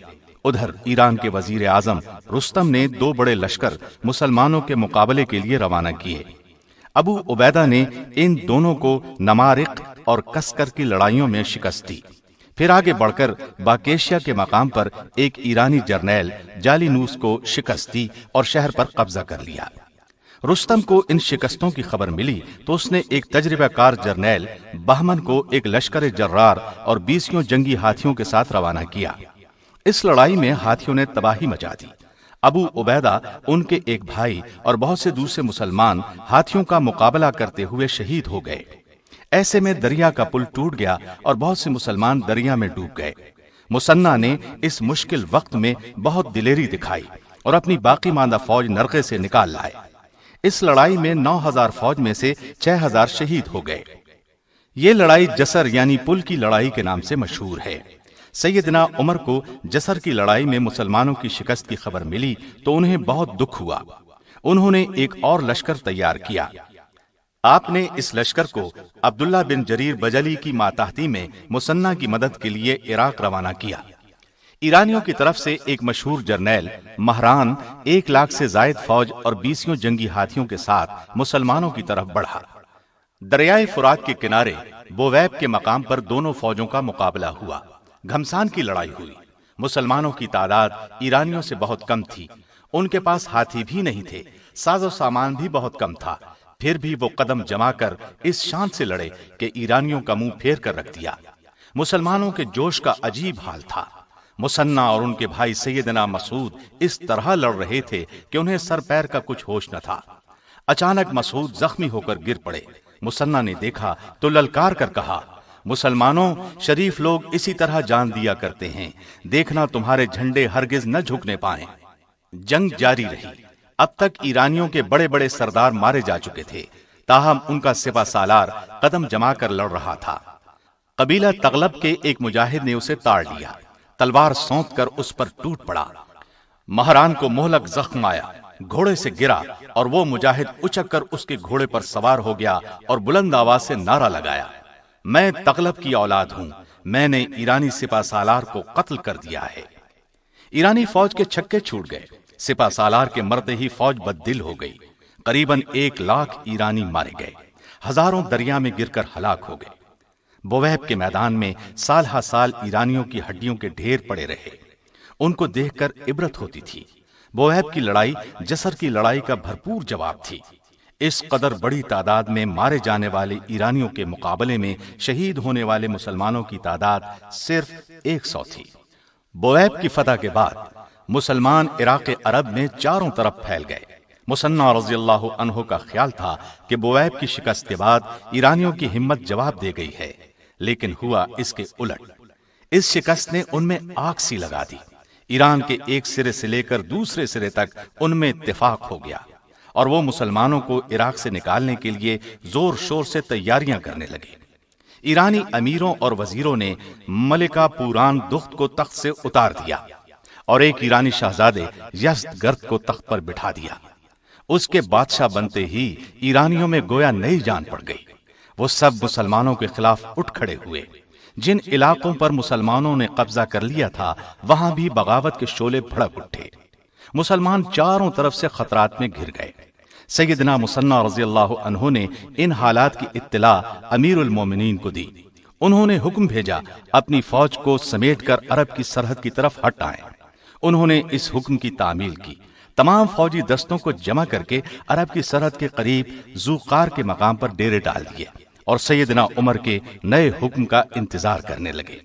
ادھر ایران کے وزیر اعظم رستم نے 2 بڑے لشکر مسلمانوں کے مقابلے کے لیے روانہ کیے۔ ابو عبیدہ نے ان دونوں کو نمارق اور کسکر کی لڑائیوں میں شکست دی۔ پھر آگے بڑھ کر باکیشیا کے مقام پر ایک ایرانی جرنیل جالینوس کو شکست دی اور شہر پر قبضہ کر لیا۔ رستم کو ان شکستوں کی خبر ملی تو اس نے ایک تجربہ کار جرنیل بہمن کو ایک لشکر جرار اور 20 جنگی ہاتھیوں کے ساتھ روانہ کیا۔ اس لڑائی میں ہاتھیوں نے تباہی مچا دی۔ ابو عبیدہ، ان کے ایک بھائی اور بہت سے دوسرے مسلمان ہاتھیوں کا مقابلہ کرتے ہوئے شہید ہو گئے۔ ایسے میں دریا کا پل ٹوٹ گیا اور بہت سے مسلمان دریا میں ڈوب گئے۔ مسنہ نے اس مشکل وقت میں بہت دلیری دکھائی اور اپنی باقی ماندہ فوج نرغے سے نکال لائے۔ اس لڑائی میں 9000 فوج میں سے 6000 شہید ہو گئے۔ یہ لڑائی جسر یعنی پل کی لڑائی کے نام سے مشہور ہے۔ سیدنا عمر کو جسر کی لڑائی میں مسلمانوں کی شکست کی خبر ملی تو انہیں بہت دکھ ہوا۔ انہوں نے ایک اور لشکر تیار کیا۔ آپ نے اس لشکر کو عبداللہ بن جریر بجلی کی ماتحتی میں مسنہ کی مدد کے لیے عراق روانہ کیا۔ ایرانیوں کی طرف سے ایک مشہور جرنیل مہران 1 لاکھ سے زائد فوج اور 20 جنگی ہاتھیوں کے ساتھ مسلمانوں کی طرف بڑھا۔ دریائے فرات کے کنارے بویب کے مقام پر دونوں فوجوں کا مقابلہ ہوا۔ گھمسان کی لڑائی ہوئی۔ مسلمانوں کی تعداد ایرانیوں سے بہت کم تھی، ان کے پاس ہاتھی بھی نہیں تھے، ساز و سامان بھی بہت کم تھا، پھر بھی وہ قدم جما کر اس شان سے لڑے کہ ایرانیوں کا منہ پھیر کر رکھ دیا۔ مسلمانوں کے جوش کا عجیب حال تھا۔ مسنہ اور ان کے بھائی سیدنا مسعود اس طرح لڑ رہے تھے کہ انہیں سر پیر کا کچھ ہوش نہ تھا۔ اچانک مسعود زخمی ہو کر گر پڑے۔ مسنہ نے دیکھا تو للکار کر کہا، مسلمانوں، شریف لوگ اسی طرح جان دیا کرتے ہیں، دیکھنا تمہارے جھنڈے ہرگز نہ جھکنے پائیں۔ جنگ جاری رہی۔ اب تک ایرانیوں کے بڑے بڑے سردار مارے جا چکے تھے، تاہم ان کا سپہ سالار قدم جما کر لڑ رہا تھا۔ قبیلہ تغلب کے ایک مجاہد نے اسے تاڑ لیا، تلوار سونت کر اس پر ٹوٹ پڑا۔ مہران کو مہلک زخم آیا، گھوڑے سے گرا اور وہ مجاہد اچک کر اس کے گھوڑے پر سوار ہو گیا اور بلند آواز سے نعرہ لگایا، میں تغلب کی اولاد ہوں، میں نے ایرانی سپہ سالار کو قتل کر دیا ہے۔ ایرانی فوج کے چھکے چھوٹ گئے، سپہ سالار کے مرتے ہی فوج بددل ہو گئی۔ قریباً 1,00,000 ایرانی مارے گئے، ہزاروں دریا میں گر کر ہلاک ہو گئے۔ بویب کے میدان میں سال ہا سال ایرانیوں کی ہڈیوں کے ڈھیر پڑے رہے، ان کو دیکھ کر عبرت ہوتی تھی۔ بویب کی لڑائی جسر کی لڑائی کا بھرپور جواب تھی۔ اس قدر بڑی تعداد میں مارے جانے والے ایرانیوں کے مقابلے میں شہید ہونے والے مسلمانوں کی تعداد صرف 100 تھی۔ بویب کی فتح کے بعد مسلمان عراق عرب میں چاروں طرف پھیل گئے۔ مصنع رضی اللہ عنہ کا خیال تھا کہ بویب کی شکست کے بعد ایرانیوں کی ہمت جواب دے گئی ہے، لیکن ہوا اس کے الٹ۔ اس شکست نے ان میں آگ سی لگا دی۔ ایران کے ایک سرے سے لے کر دوسرے سرے تک ان میں اتفاق ہو گیا اور وہ مسلمانوں کو عراق سے نکالنے کے لیے زور شور سے تیاریاں کرنے لگے۔ ایرانی امیروں اور وزیروں نے ملکہ پوران دخت کو تخت سے اتار دیا اور ایک ایرانی شہزادے یزدگرد کو تخت پر بٹھا دیا۔ اس کے بادشاہ بنتے ہی ایرانیوں میں گویا نئی جان پڑ گئی۔ وہ سب مسلمانوں کے خلاف اٹھ کھڑے ہوئے۔ جن علاقوں پر مسلمانوں نے قبضہ کر لیا تھا وہاں بھی بغاوت کے شعلے بھڑک اٹھے۔ مسلمان چاروں طرف سے خطرات میں گھر گئے۔ سیدنا مصنع رضی اللہ عنہ نے ان حالات کی اطلاع امیر المومنین کو دی۔ انہوں نے حکم بھیجا اپنی فوج کو سمیٹ کر عرب کی سرحد کی طرف ہٹ آئیں۔ انہوں نے اس حکم کی تعمیل کی، تمام فوجی دستوں کو جمع کر کے عرب کی سرحد کے قریب ذوقار کے مقام پر ڈیرے ڈال دیے اور سیدنا عمر کے نئے حکم کا انتظار کرنے لگے۔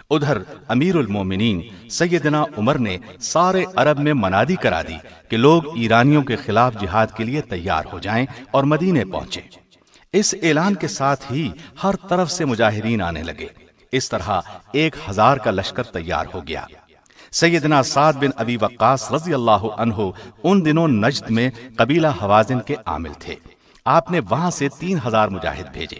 ادھر امیر المومنین سیدنا عمر نے سارے عرب میں منادی کرا دی کہ لوگ ایرانیوں کے خلاف جہاد کے لیے تیار ہو جائیں اور مدینے پہنچے۔ اس اعلان کے ساتھ ہی ہر طرف سے مجاہدین آنے لگے۔ اس طرح 1,000 کا لشکر تیار ہو گیا۔ سیدنا سعد بن ابی وقاص رضی اللہ عنہ ان دنوں نجد میں قبیلہ حوازن کے عامل تھے۔ آپ نے وہاں سے 3,000 مجاہد بھیجے۔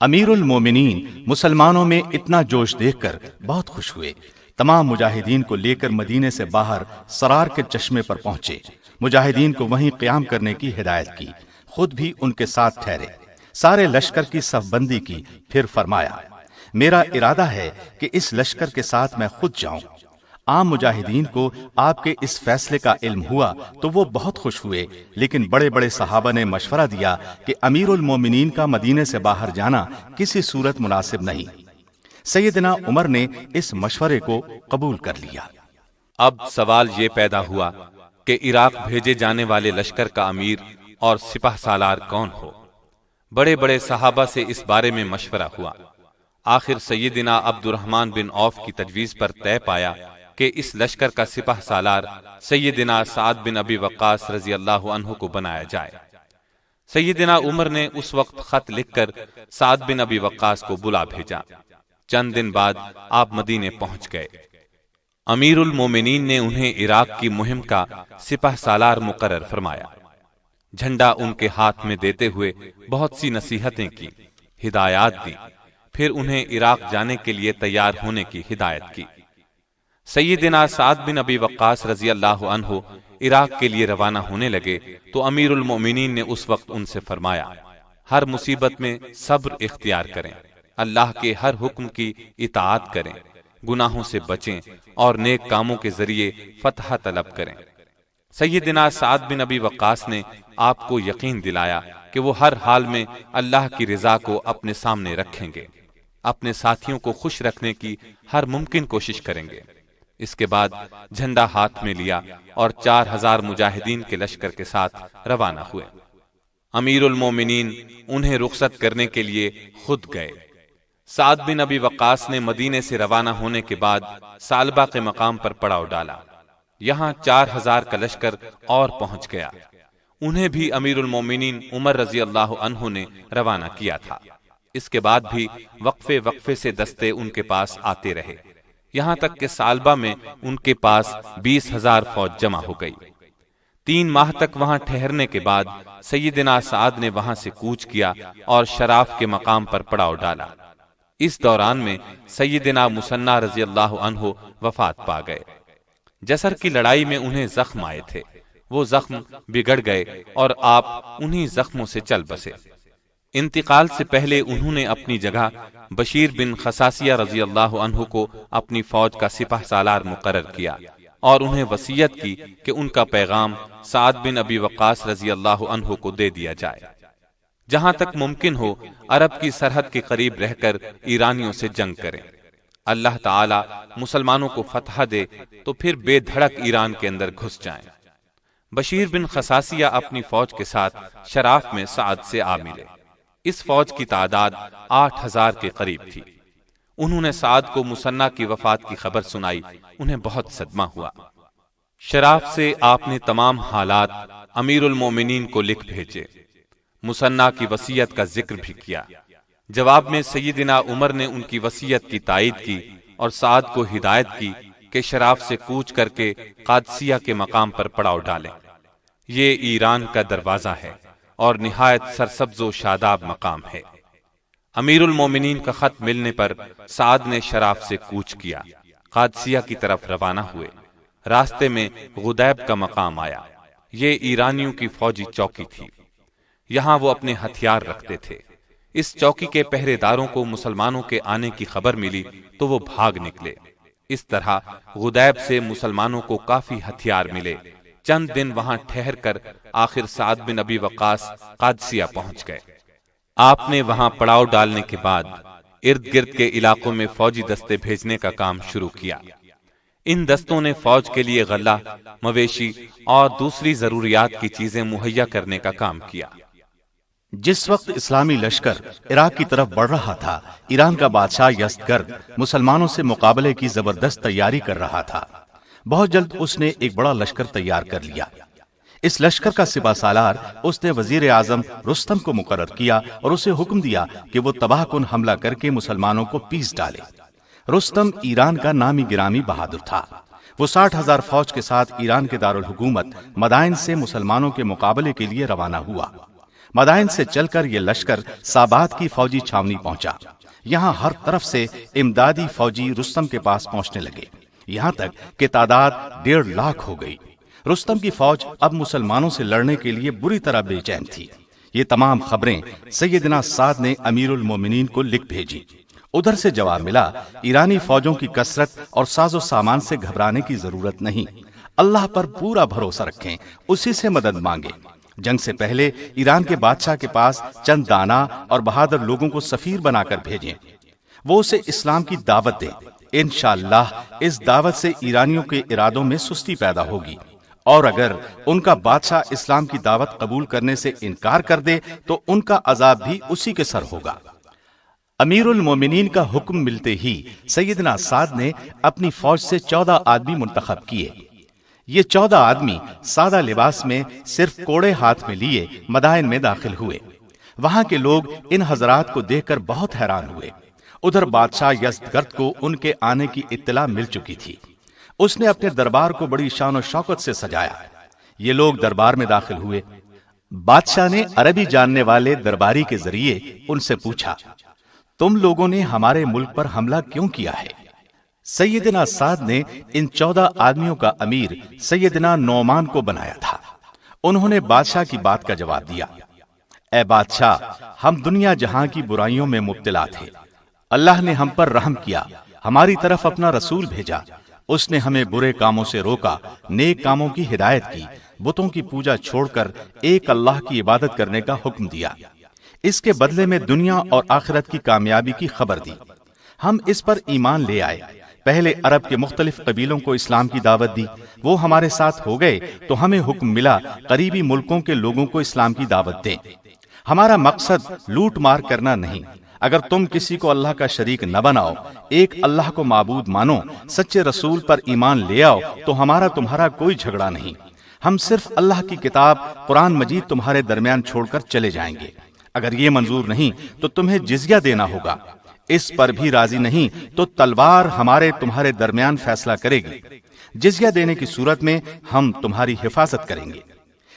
امیر المومنین مسلمانوں میں اتنا جوش دیکھ کر بہت خوش ہوئے۔ تمام مجاہدین کو لے کر مدینے سے باہر سرار کے چشمے پر پہنچے، مجاہدین کو وہیں قیام کرنے کی ہدایت کی، خود بھی ان کے ساتھ ٹھہرے، سارے لشکر کی صف بندی کی، پھر فرمایا میرا ارادہ ہے کہ اس لشکر کے ساتھ میں خود جاؤں۔ عام مجاہدین کو آپ کے اس فیصلے کا علم ہوا تو وہ بہت خوش ہوئے، لیکن بڑے بڑے صحابہ نے مشورہ دیا کہ امیر المومنین کا مدینے سے باہر جانا کسی صورت مناسب نہیں۔ سیدنا عمر نے اس مشورے کو قبول کر لیا۔ اب سوال یہ پیدا ہوا کہ عراق بھیجے جانے والے لشکر کا امیر اور سپہ سالار کون ہو؟ بڑے بڑے صحابہ سے اس بارے میں مشورہ ہوا۔ آخر سیدنا عبد الرحمن بن عوف کی تجویز پر طے پایا کہ اس لشکر کا سپہ سالار سیدنا سعد بن ابی وقاص رضی اللہ عنہ کو بنایا جائے۔ سیدنا عمر نے اس وقت خط لکھ کر سعد بن ابی وقاص کو بلا بھیجا۔ چند دن بعد آپ مدینے پہنچ گئے۔ امیر المومنین نے انہیں عراق کی مہم کا سپہ سالار مقرر فرمایا۔ جھنڈا ان کے ہاتھ میں دیتے ہوئے بہت سی نصیحتیں کی، ہدایات دی، پھر انہیں عراق جانے کے لیے تیار ہونے کی ہدایت کی۔ سیدنا سعد بن ابی وقاص رضی اللہ عنہ عراق کے لیے روانہ ہونے لگے تو امیر المومنین نے اس وقت ان سے فرمایا ہر مصیبت میں صبر اختیار کریں، اللہ کے ہر حکم کی اطاعت کریں، گناہوں سے بچیں اور نیک کاموں کے ذریعے فتح طلب کریں۔ سیدنا سعد بن ابی وقاص نے آپ کو یقین دلایا کہ وہ ہر حال میں اللہ کی رضا کو اپنے سامنے رکھیں گے، اپنے ساتھیوں کو خوش رکھنے کی ہر ممکن کوشش کریں گے۔ اس کے بعد جھنڈا ہاتھ میں لیا اور 4,000 مجاہدین کے لشکر کے ساتھ روانہ ہوئے۔ امیر المومنین انہیں رخصت کرنے کے لیے خود گئے۔ سعد بن ابی وقاص نے مدینے سے روانہ ہونے کے بعد سالبہ کے مقام پر پڑاؤ ڈالا۔ یہاں 4,000 کا لشکر اور پہنچ گیا۔ انہیں بھی امیر المومنین عمر رضی اللہ عنہ نے روانہ کیا تھا۔ اس کے بعد بھی وقفے وقفے سے دستے ان کے پاس آتے رہے۔ یہاں تک کہ سالبہ میں ان کے پاس 20,000 فوج جمع ہو گئی۔ 3 ماہ تک وہاں ٹھہرنے کے بعد سیدنا سعد نے وہاں سے کوچ کیا اور شراف کے مقام پر پڑاؤ ڈالا۔ اس دوران میں سیدنا مثنی رضی اللہ عنہ وفات پا گئے۔ جسر کی لڑائی میں انہیں زخم آئے تھے، وہ زخم بگڑ گئے اور آپ انہی زخموں سے چل بسے۔ انتقال سے پہلے انہوں نے اپنی جگہ بشیر بن خصاصیہ رضی اللہ عنہ کو اپنی فوج کا سپہ سالار مقرر کیا اور انہیں وصیت کی کہ ان کا پیغام سعد بن ابی وقاص رضی اللہ عنہ کو دے دیا جائے۔ جہاں تک ممکن ہو عرب کی سرحد کے قریب رہ کر ایرانیوں سے جنگ کریں۔ اللہ تعالی مسلمانوں کو فتح دے تو پھر بے دھڑک ایران کے اندر گھس جائیں۔ بشیر بن خصاصیہ اپنی فوج کے ساتھ شراف میں سعد سے آ ملے۔ اس فوج کی تعداد 8,000 کے قریب تھی۔ انہوں نے سعد کو مثنی کی وفات کی خبر سنائی، انہیں بہت صدمہ ہوا۔ شراف سے آپ نے تمام حالات امیر المومنین کو لکھ بھیجے، مثنی کی وصیت کا ذکر بھی کیا۔ جواب میں سیدنا عمر نے ان کی وصیت کی تائید کی اور سعد کو ہدایت کی کہ شراف سے کوچ کر کے قادسیہ کے مقام پر پڑاؤ ڈالیں۔ یہ ایران کا دروازہ ہے اور نہایت سرسبز و شاداب مقام ہے۔ امیر المومنین کا خط ملنے پر سعد نے شراف سے کوچ کیا، قادسیہ کی طرف روانہ ہوئے۔ راستے میں غدیب کا مقام آیا، یہ ایرانیوں کی فوجی چوکی تھی، یہاں وہ اپنے ہتھیار رکھتے تھے۔ اس چوکی کے پہرے داروں کو مسلمانوں کے آنے کی خبر ملی تو وہ بھاگ نکلے۔ اس طرح غدیب سے مسلمانوں کو کافی ہتھیار ملے۔ چند دن وہاں ٹھہر کر آخر سعد بن ابی وقاص قادسیہ پہنچ گئے۔ آپ نے وہاں پڑاؤ ڈالنے کے بعد ارد گرد کے علاقوں میں فوجی دستے بھیجنے کا کام شروع کیا۔ ان دستوں نے فوج کے لیے غلہ، مویشی اور دوسری ضروریات کی چیزیں مہیا کرنے کا کام کیا۔ جس وقت اسلامی لشکر عراق کی طرف بڑھ رہا تھا، ایران کا بادشاہ یزدگرد مسلمانوں سے مقابلے کی زبردست تیاری کر رہا تھا۔ بہت جلد اس نے ایک بڑا لشکر تیار کر لیا۔ اس لشکر کا سپہ سالار اس نے وزیر اعظم رستم کو مقرر کیا اور اسے حکم دیا کہ وہ تباہ کن حملہ کر کے مسلمانوں کو پیس ڈالے۔ رستم ایران کا نامی گرامی بہادر تھا۔ وہ 60,000 فوج کے ساتھ ایران کے دارالحکومت مدائن سے مسلمانوں کے مقابلے کے لیے روانہ ہوا۔ مدائن سے چل کر یہ لشکر سابات کی فوجی چھاونی پہنچا۔ یہاں ہر طرف سے امدادی فوجی رستم کے پاس پہنچنے لگے، یہاں تک کہ تعداد 1.5 لاکھ ہو گئی۔ رستم کی فوج اب مسلمانوں سے لڑنے کے لیے بری طرح بے چین تھی۔ یہ تمام خبریں سیدنا سعد نے امیر المومنین کو لکھ بھیجی۔ ادھر سے جواب ملا، ایرانی فوجوں کی کثرت اور ساز و سامان سے گھبرانے کی ضرورت نہیں، اللہ پر پورا بھروسہ رکھیں، اسی سے مدد مانگیں۔ جنگ سے پہلے ایران کے بادشاہ کے پاس چند دانا اور بہادر لوگوں کو سفیر بنا کر بھیجیں، وہ اسے اسلام کی دعوت دیں۔ انشاءاللہ اس دعوت سے ایرانیوں کے ارادوں میں سستی پیدا ہوگی، اور اگر ان کا بادشاہ اسلام کی دعوت قبول کرنے سے انکار کر دے تو ان کا عذاب بھی اسی کے سر ہوگا۔ امیر المومنین کا حکم ملتے ہی سیدنا سعد نے اپنی فوج سے 14 آدمی منتخب کیے۔ یہ 14 آدمی سادہ لباس میں صرف کوڑے ہاتھ میں لیے مدائن میں داخل ہوئے۔ وہاں کے لوگ ان حضرات کو دیکھ کر بہت حیران ہوئے۔ ادھر بادشاہ یزدگرد کو ان کے آنے کی اطلاع مل چکی تھی۔ اس نے اپنے دربار کو بڑی شان و شوکت سے سجایا۔ یہ لوگ دربار میں داخل ہوئے۔ بادشاہ نے عربی جاننے والے درباری کے ذریعے ان سے پوچھا، تم لوگوں نے ہمارے ملک پر حملہ کیوں کیا ہے؟ سیدنا سعد نے ان 14 آدمیوں کا امیر سیدنا نعمان کو بنایا تھا۔ انہوں نے بادشاہ کی بات کا جواب دیا، اے بادشاہ، ہم دنیا جہاں کی برائیوں میں مبتلا تھے، اللہ نے ہم پر رحم کیا، ہماری طرف اپنا رسول بھیجا، اس نے ہمیں برے کاموں سے روکا، نیک کاموں کی ہدایت کی، بتوں کی پوجا چھوڑ کر ایک اللہ کی عبادت کرنے کا حکم دیا، اس کے بدلے میں دنیا اور آخرت کی کامیابی کی خبر دی۔ ہم اس پر ایمان لے آئے، پہلے عرب کے مختلف قبیلوں کو اسلام کی دعوت دی، وہ ہمارے ساتھ ہو گئے تو ہمیں حکم ملا قریبی ملکوں کے لوگوں کو اسلام کی دعوت دیں۔ ہمارا مقصد لوٹ مار کرنا نہیں، اگر تم کسی کو اللہ کا شریک نہ بناؤ، ایک اللہ کو معبود مانو، سچے رسول پر ایمان لے آؤ تو ہمارا تمہارا کوئی جھگڑا نہیں، ہم صرف اللہ کی کتاب قرآن مجید تمہارے درمیان چھوڑ کر چلے جائیں گے۔ اگر یہ منظور نہیں تو تمہیں جزیہ دینا ہوگا۔ اس پر بھی راضی نہیں تو تلوار ہمارے تمہارے درمیان فیصلہ کرے گی، جزیہ دینے کی صورت میں ہم تمہاری حفاظت کریں گے۔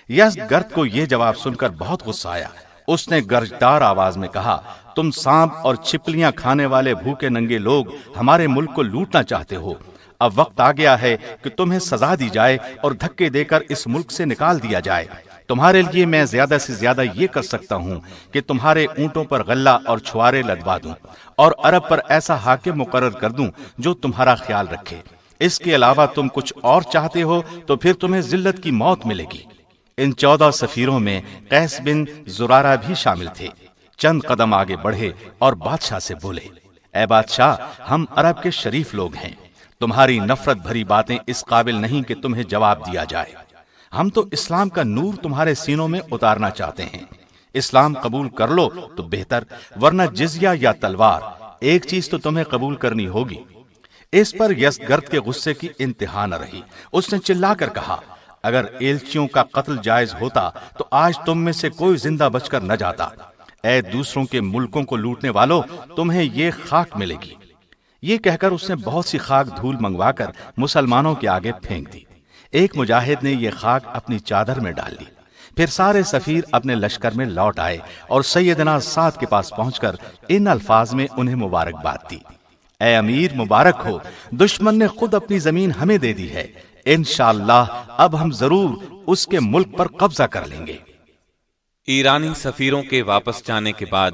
یزدگرد کو یہ جواب سن کر بہت غصہ آیا۔ اس نے گرجدار آواز میں کہا، تم سانپ اور چھپلیاں کھانے والے بھوکے ننگے لوگ ہمارے ملک کو لوٹنا چاہتے ہو۔ اب وقت آ گیا ہے کہ تمہیں سزا دی جائے اور دھکے دے کر اس ملک سے نکال دیا جائے۔ تمہارے لیے میں زیادہ سے زیادہ یہ کر سکتا ہوں کہ تمہارے اونٹوں پر غلہ اور چھوارے لدوا دوں اور عرب پر ایسا حاکم مقرر کر دوں جو تمہارا خیال رکھے۔ اس کے علاوہ تم کچھ اور چاہتے ہو تو پھر تمہیں ذلت کی موت ملے گی۔ ان 14 سفیروں میں قیس بن زرارہ بھی شامل تھے۔ چند قدم آگے بڑھے اور بادشاہ سے بولے، اے بادشاہ، ہم عرب کے شریف لوگ ہیں، تمہاری نفرت بھری باتیں اس قابل نہیں کہ تمہیں جواب دیا جائے۔ ہم تو اسلام کا نور تمہارے سینوں میں اتارنا چاہتے ہیں۔ اسلام قبول کر لو تو بہتر، ورنہ جزیہ یا تلوار، ایک چیز تو تمہیں قبول کرنی ہوگی۔ اس پر یزدگرد کے غصے کی انتہا نہ رہی۔ اس نے چلا کر کہا، اگر ایلچیوں کا قتل جائز ہوتا تو آج تم میں سے کوئی زندہ بچ کر نہ جاتا۔ اے دوسروں کے ملکوں کو لوٹنے والو، تمہیں یہ خاک ملے گی۔ یہ کہہ کر اس نے بہت سی خاک دھول منگوا کر مسلمانوں کے آگے پھینک دی۔ ایک مجاہد نے یہ خاک اپنی چادر میں ڈال لی۔ پھر سارے سفیر اپنے لشکر میں لوٹ آئے اور سیدنا سعد کے پاس پہنچ کر ان الفاظ میں انہیں مبارکباد دی، اے امیر مبارک ہو، دشمن نے خود اپنی زمین ہمیں دے دی ہے، انشاءاللہ اب ہم ضرور اس کے ملک پر قبضہ کر لیں گے۔ ایرانی سفیروں کے واپس جانے کے بعد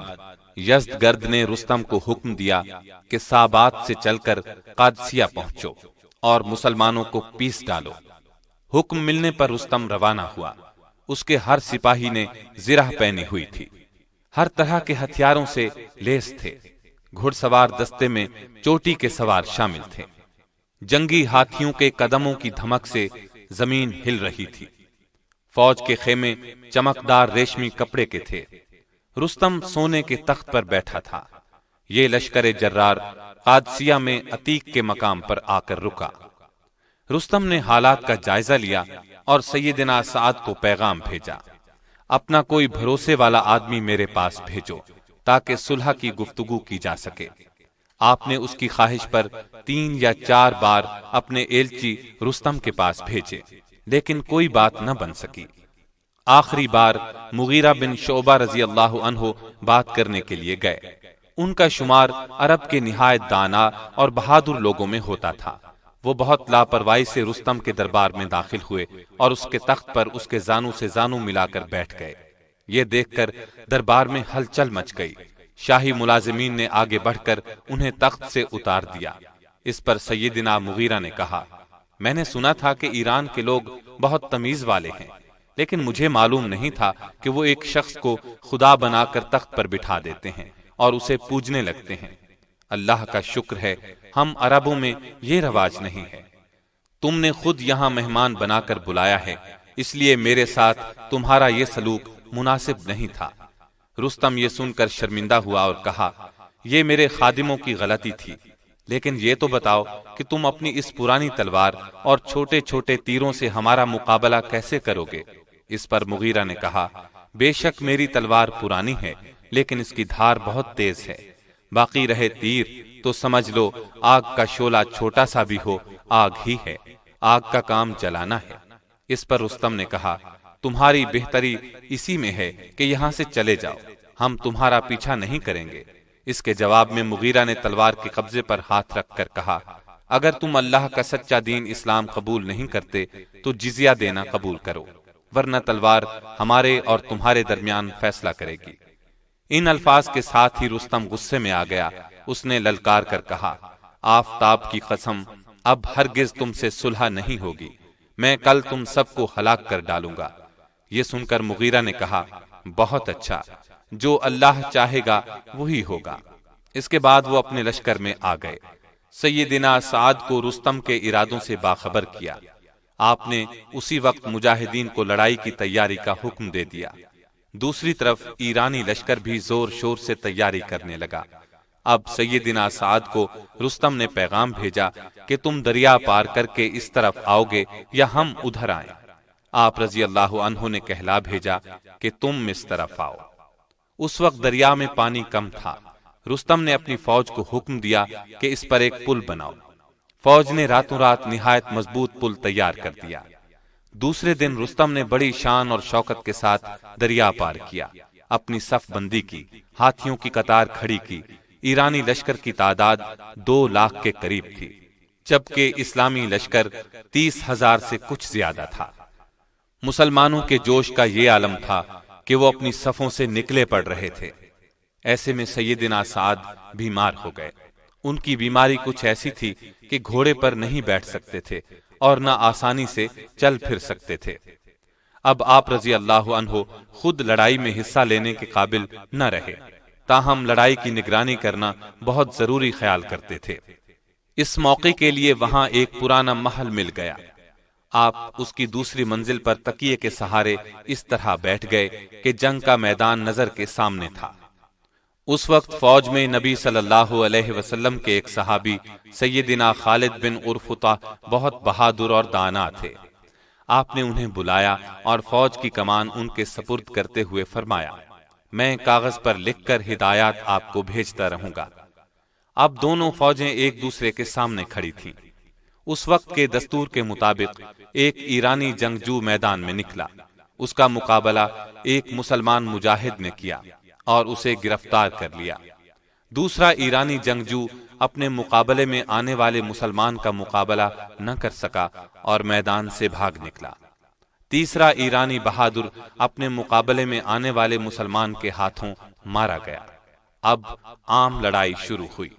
یزدگرد نے رستم کو حکم دیا کہ سابات سے چل کر قادسیہ پہنچو اور مسلمانوں کو پیس ڈالو۔ حکم ملنے پر رستم روانہ ہوا۔ اس کے ہر سپاہی نے زرہ پہنی ہوئی تھی، ہر طرح کے ہتھیاروں سے لیس تھے۔ گھڑ سوار دستے میں چوٹی کے سوار شامل تھے۔ جنگی ہاتھیوں کے قدموں کی دھمک سے زمین ہل رہی تھی۔ فوج کے خیمے چمکدار ریشمی کپڑے کے تھے۔ رستم سونے کے تخت پر بیٹھا تھا۔ یہ لشکر جرار قادسیہ میں عتیق کے مقام پر آ کر رکا۔ رستم نے حالات کا جائزہ لیا اور سیدنا سعد کو پیغام بھیجا، اپنا کوئی بھروسے والا آدمی میرے پاس بھیجو تاکہ صلح کی گفتگو کی جا سکے۔ آپ نے اس کی خواہش پر 3 یا 4 بار اپنے ایلچی رستم کے پاس بھیجے، لیکن کوئی بات نہ بن سکی۔ آخری بار مغیرہ بن شعبہ رضی اللہ عنہ بات کرنے کے لیے گئے۔ ان کا شمار عرب کے نہایت دانا اور بہادر لوگوں میں ہوتا تھا۔ وہ بہت لاپرواہی سے رستم کے دربار میں داخل ہوئے اور اس کے تخت پر اس کے زانو سے زانو ملا کر بیٹھ گئے۔ یہ دیکھ کر دربار میں ہلچل مچ گئی۔ شاہی ملازمین نے آگے بڑھ کر انہیں تخت سے اتار دیا۔ اس پر سیدنا مغیرہ نے کہا، میں نے سنا تھا کہ ایران کے لوگ بہت تمیز والے ہیں، لیکن مجھے معلوم نہیں تھا کہ وہ ایک شخص کو خدا بنا کر تخت پر بٹھا دیتے ہیں اور اسے پوجنے لگتے ہیں۔ اللہ کا شکر ہے ہم عربوں میں یہ رواج نہیں ہے۔ تم نے خود یہاں مہمان بنا کر بلایا ہے، اس لیے میرے ساتھ تمہارا یہ سلوک مناسب نہیں تھا۔ رستم یہ سن کر شرمندہ ہوا اور کہا، یہ میرے خادموں کی غلطی تھی، لیکن یہ تو بتاؤ کہ تم اپنی اس پرانی تلوار اور چھوٹے چھوٹے تیروں سے ہمارا مقابلہ کیسے کرو گے؟ اس پر مغیرہ نے کہا، بے شک میری تلوار پرانی ہے، لیکن اس کی دھار بہت تیز ہے۔ باقی رہے تیر تو سمجھ لو آگ کا شعلہ چھوٹا سا بھی ہو، آگ ہی ہے، آگ کا کام جلانا ہے۔ اس پر رستم نے کہا، تمہاری بہتری اسی میں ہے کہ یہاں سے چلے جاؤ، ہم تمہارا پیچھا نہیں کریں گے۔ اس کے جواب میں مغیرہ نے تلوار کے قبضے پر ہاتھ رکھ کر کہا، اگر تم اللہ کا سچا دین اسلام قبول نہیں کرتے تو جزیہ دینا قبول کرو، ورنہ تلوار ہمارے اور تمہارے درمیان فیصلہ کرے گی۔ ان الفاظ کے ساتھ ہی رستم غصے میں آ گیا۔ اس نے للکار کر کہا، آفتاب کی قسم، اب ہرگز تم سے صلح نہیں ہوگی، میں کل تم سب کو ہلاک کر ڈالوں گا۔ یہ سن کر مغیرہ نے کہا، بہت اچھا، جو اللہ چاہے گا وہی ہوگا۔ اس کے بعد وہ اپنے لشکر میں آ گئے۔ سیدنا سعد کو رستم کے ارادوں سے باخبر کیا۔ آپ نے اسی وقت مجاہدین کو لڑائی کی تیاری کا حکم دے دیا۔ دوسری طرف ایرانی لشکر بھی زور شور سے تیاری کرنے لگا۔ اب سیدنا سعد کو رستم نے پیغام بھیجا کہ تم دریا پار کر کے اس طرف آؤ گے یا ہم ادھر آئیں۔ آپ رضی اللہ عنہ نے کہلا بھیجا کہ تم اس طرف آؤ۔ اس وقت دریا میں پانی کم تھا۔ رستم نے اپنی فوج کو حکم دیا کہ اس پر ایک پل بناؤ۔ فوج نے راتوں رات نہایت مضبوط پل تیار کر دیا۔ دوسرے دن رستم نے بڑی شان اور شوکت کے ساتھ دریا پار کیا، اپنی صف بندی کی، ہاتھیوں کی قطار کھڑی کی۔ ایرانی لشکر کی تعداد 2 لاکھ کے قریب تھی، جبکہ اسلامی لشکر 30,000 سے کچھ زیادہ تھا۔ مسلمانوں کے جوش کا یہ عالم تھا کہ وہ اپنی صفوں سے نکلے پڑ رہے تھے۔ ایسے میں سیدنا سعد بیمار ہو گئے۔ ان کی بیماری کچھ ایسی تھی کہ گھوڑے پر نہیں بیٹھ سکتے تھے اور نہ آسانی سے چل پھر سکتے تھے۔ اب آپ رضی اللہ عنہ خود لڑائی میں حصہ لینے کے قابل نہ رہے، تاہم لڑائی کی نگرانی کرنا بہت ضروری خیال کرتے تھے۔ اس موقع کے لیے وہاں ایک پرانا محل مل گیا۔ آپ اس کی دوسری منزل پر تکیے کے سہارے اس طرح بیٹھ گئے کہ جنگ کا میدان نظر کے سامنے تھا۔ اس وقت فوج میں نبی صلی اللہ علیہ وسلم کے ایک صحابی سیدنا خالد بن عرفطہ بہت بہادر اور دانا تھے۔ آپ نے انہیں بلایا اور فوج کی کمان ان کے سپرد کرتے ہوئے فرمایا، میں کاغذ پر لکھ کر ہدایات آپ کو بھیجتا رہوں گا۔ اب دونوں فوجیں ایک دوسرے کے سامنے کھڑی تھیں۔ اس وقت کے دستور کے مطابق ایک ایرانی جنگجو میدان میں نکلا، اس کا مقابلہ ایک مسلمان مجاہد نے کیا اور اسے گرفتار کر لیا۔ دوسرا ایرانی جنگجو اپنے مقابلے میں آنے والے مسلمان کا مقابلہ نہ کر سکا اور میدان سے بھاگ نکلا۔ تیسرا ایرانی بہادر اپنے مقابلے میں آنے والے مسلمان کے ہاتھوں مارا گیا۔ اب عام لڑائی شروع ہوئی۔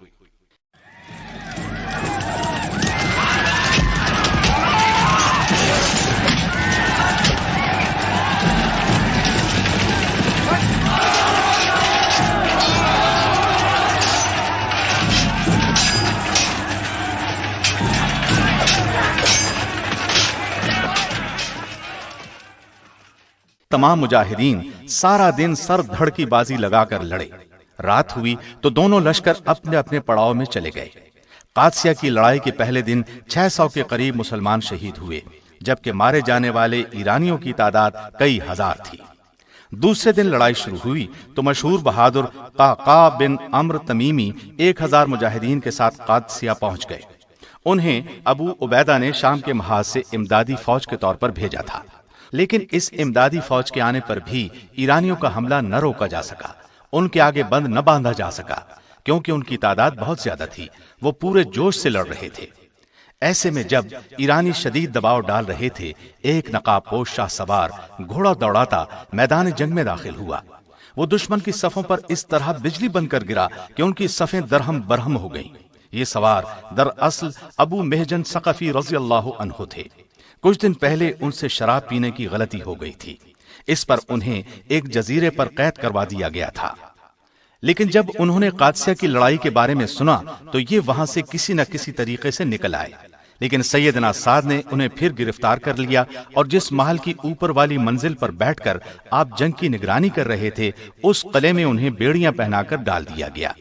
تمام مجاہدین سارا دن سر دھڑ کی بازی لگا کر لڑے۔ رات ہوئی تو دونوں لشکر اپنے اپنے پڑاؤ میں چلے گئے۔ قادسیہ کی لڑائی کے پہلے دن 600 کے قریب مسلمان شہید ہوئے، جبکہ مارے جانے والے ایرانیوں کی تعداد کئی ہزار تھی۔ دوسرے دن لڑائی شروع ہوئی تو مشہور بہادر قعقاع بن عمرو تمیمی 1000 مجاہدین کے ساتھ قادسیہ پہنچ گئے۔ انہیں ابو عبیدہ نے شام کے محاذ سے امدادی فوج کے طور پر بھیجا تھا، لیکن اس امدادی فوج کے آنے پر بھی ایرانیوں کا حملہ نہ روکا جا سکا، ان کے آگے بند نہ باندھا جا سکا، کیونکہ ان کی تعداد بہت زیادہ تھی، وہ پورے جوش سے لڑ رہے تھے۔ ایسے میں جب ایرانی شدید دباؤ ڈال رہے تھے، ایک نقاب پوش شاہ سوار گھوڑا دوڑاتا میدان جنگ میں داخل ہوا۔ وہ دشمن کی صفوں پر اس طرح بجلی بن کر گرا کہ ان کی صفیں درہم برہم ہو گئیں۔ یہ سوار دراصل ابو محجن ثقفی رضی اللہ عنہ تھے۔ کچھ دن پہلے ان سے شراب پینے کی غلطی ہو گئی تھی، اس پر انہیں ایک جزیرے پر قید کروا دیا گیا تھا۔ لیکن جب انہوں نے قادسیہ کی لڑائی کے بارے میں سنا تو یہ وہاں سے کسی نہ کسی طریقے سے نکل آئے، لیکن سیدنا سعد نے انہیں پھر گرفتار کر لیا اور جس محل کی اوپر والی منزل پر بیٹھ کر آپ جنگ کی نگرانی کر رہے تھے، اس قلعے میں انہیں بیڑیاں پہنا کر ڈال دیا گیا۔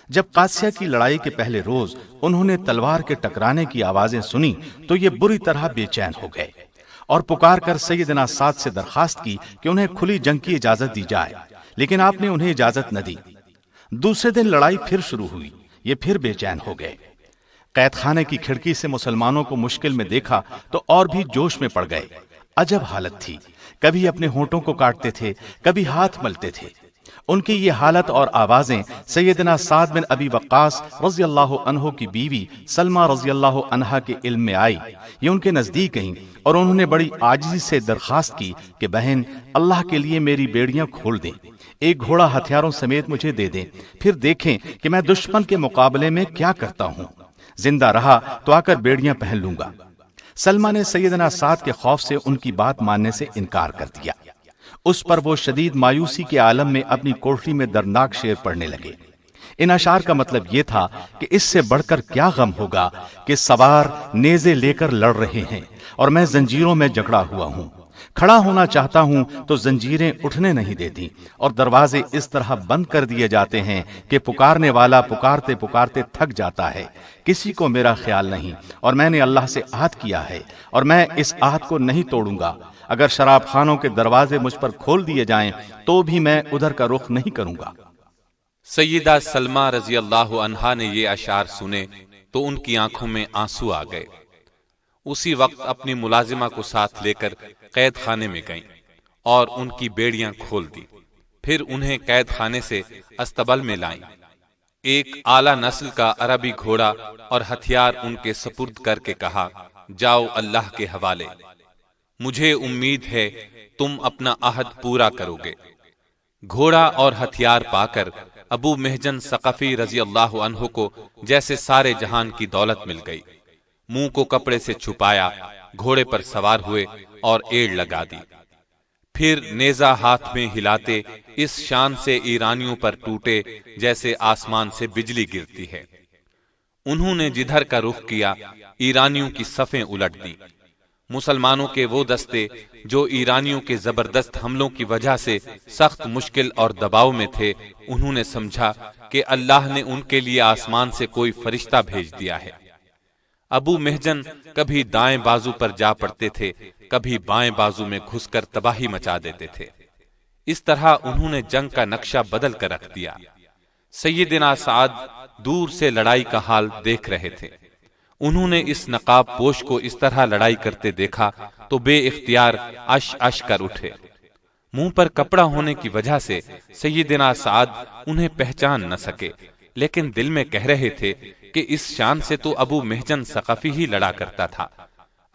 جب قادسیہ کی لڑائی کے پہلے روز انہوں نے تلوار کے ٹکرانے کی آوازیں سنی تو یہ بری طرح بے چین ہو گئے اور پکار کر سیدنا سعد سے درخواست کی کہ انہیں کھلی جنگ کی اجازت دی جائے، لیکن آپ نے انہیں اجازت نہ دی۔ دوسرے دن لڑائی پھر شروع ہوئی، یہ پھر بے چین ہو گئے۔ قید خانے کی کھڑکی سے مسلمانوں کو مشکل میں دیکھا تو اور بھی جوش میں پڑ گئے۔ عجب حالت تھی، کبھی اپنے ہونٹوں کو کاٹتے تھے، کبھی ہاتھ ملتے تھے۔ ان کی یہ حالت اور آوازیں سیدنا سعد بن ابی وقاص رضی اللہ عنہ کی بیوی سلمہ رضی اللہ عنہا کے علم میں آئی۔ یہ ان کے نزدیک گئیں اور انہوں نے بڑی عاجزی سے درخواست کی کہ بہن، اللہ کے لیے میری بیڑیاں کھول دیں، ایک گھوڑا ہتھیاروں سمیت مجھے دے دیں، پھر دیکھیں کہ میں دشمن کے مقابلے میں کیا کرتا ہوں۔ زندہ رہا تو آ کر بیڑیاں پہن لوں گا۔ سلمہ نے سیدنا سعد کے خوف سے ان کی بات ماننے سے انکار کر دیا۔ اس پر وہ شدید مایوسی کے عالم میں اپنی کوٹری میں دردناک شعر پڑھنے لگے۔ ان اشعار کا مطلب یہ تھا کہ اس سے بڑھ کر کیا غم ہوگا کہ سوار نیزے لے کر لڑ رہے ہیں اور میں زنجیروں میں جکڑا ہوا ہوں، کھڑا ہونا چاہتا ہوں تو زنجیریں اٹھنے نہیں دیتی اور دروازے اس طرح بند کر دیے جاتے ہیں کہ پکارنے والا پکارتے پکارتے تھک جاتا ہے، کسی کو میرا خیال نہیں، اور میں نے اللہ سے عہد کیا ہے اور میں اس عہد کو نہیں توڑوں گا۔ اگر شراب خانوں کے دروازے مجھ پر کھول دیے جائیں تو بھی میں ادھر کا رخ نہیں کروں گا۔ سیدہ سلمہ رضی اللہ عنہا نے یہ اشعار سنے تو ان کی آنکھوں میں آنسو آ گئے۔ اسی وقت اپنی ملازمہ کو ساتھ لے کر قید خانے میں گئیں اور ان کی بیڑیاں کھول دی، پھر انہیں قید خانے سے استبل میں لائیں۔ ایک اعلیٰ نسل کا عربی گھوڑا اور ہتھیار ان کے سپرد کر کے کہا، جاؤ اللہ کے حوالے، مجھے امید ہے تم اپنا عہد پورا کرو گے۔ گھوڑا اور ہتھیار پا کر ابو محجن ثقفی رضی اللہ عنہ کو جیسے سارے جہان کی دولت مل گئی۔ منہ کو کپڑے سے چھپایا، گھوڑے پر سوار ہوئے اور ایڑ لگا دی، پھر نیزہ ہاتھ میں ہلاتے اس شان سے ایرانیوں پر ٹوٹے جیسے آسمان سے بجلی گرتی ہے۔ انہوں نے جدھر کا رخ کیا ایرانیوں کی صفیں الٹ دی۔ مسلمانوں کے وہ دستے جو ایرانیوں کے زبردست حملوں کی وجہ سے سخت مشکل اور دباؤ میں تھے، انہوں نے سمجھا کہ اللہ نے ان کے لیے آسمان سے کوئی فرشتہ بھیج دیا ہے۔ ابو محجن کبھی دائیں بازو پر جا پڑتے تھے، کبھی بائیں بازو میں گھس کر تباہی مچا دیتے تھے۔ اس طرح انہوں نے جنگ کا نقشہ بدل کر رکھ دیا۔ سیدنا سعد دور سے لڑائی کا حال دیکھ رہے تھے۔ انہوں نے اس نقاب پوش کو اس طرح لڑائی کرتے دیکھا تو بے اختیار اش اش کر اٹھے۔ منہ پر کپڑا ہونے کی وجہ سے سیدنا سعد انہیں پہچان نہ سکے، لیکن دل میں کہہ رہے تھے کہ اس شان سے تو ابو محجن ثقفی ہی لڑا کرتا تھا۔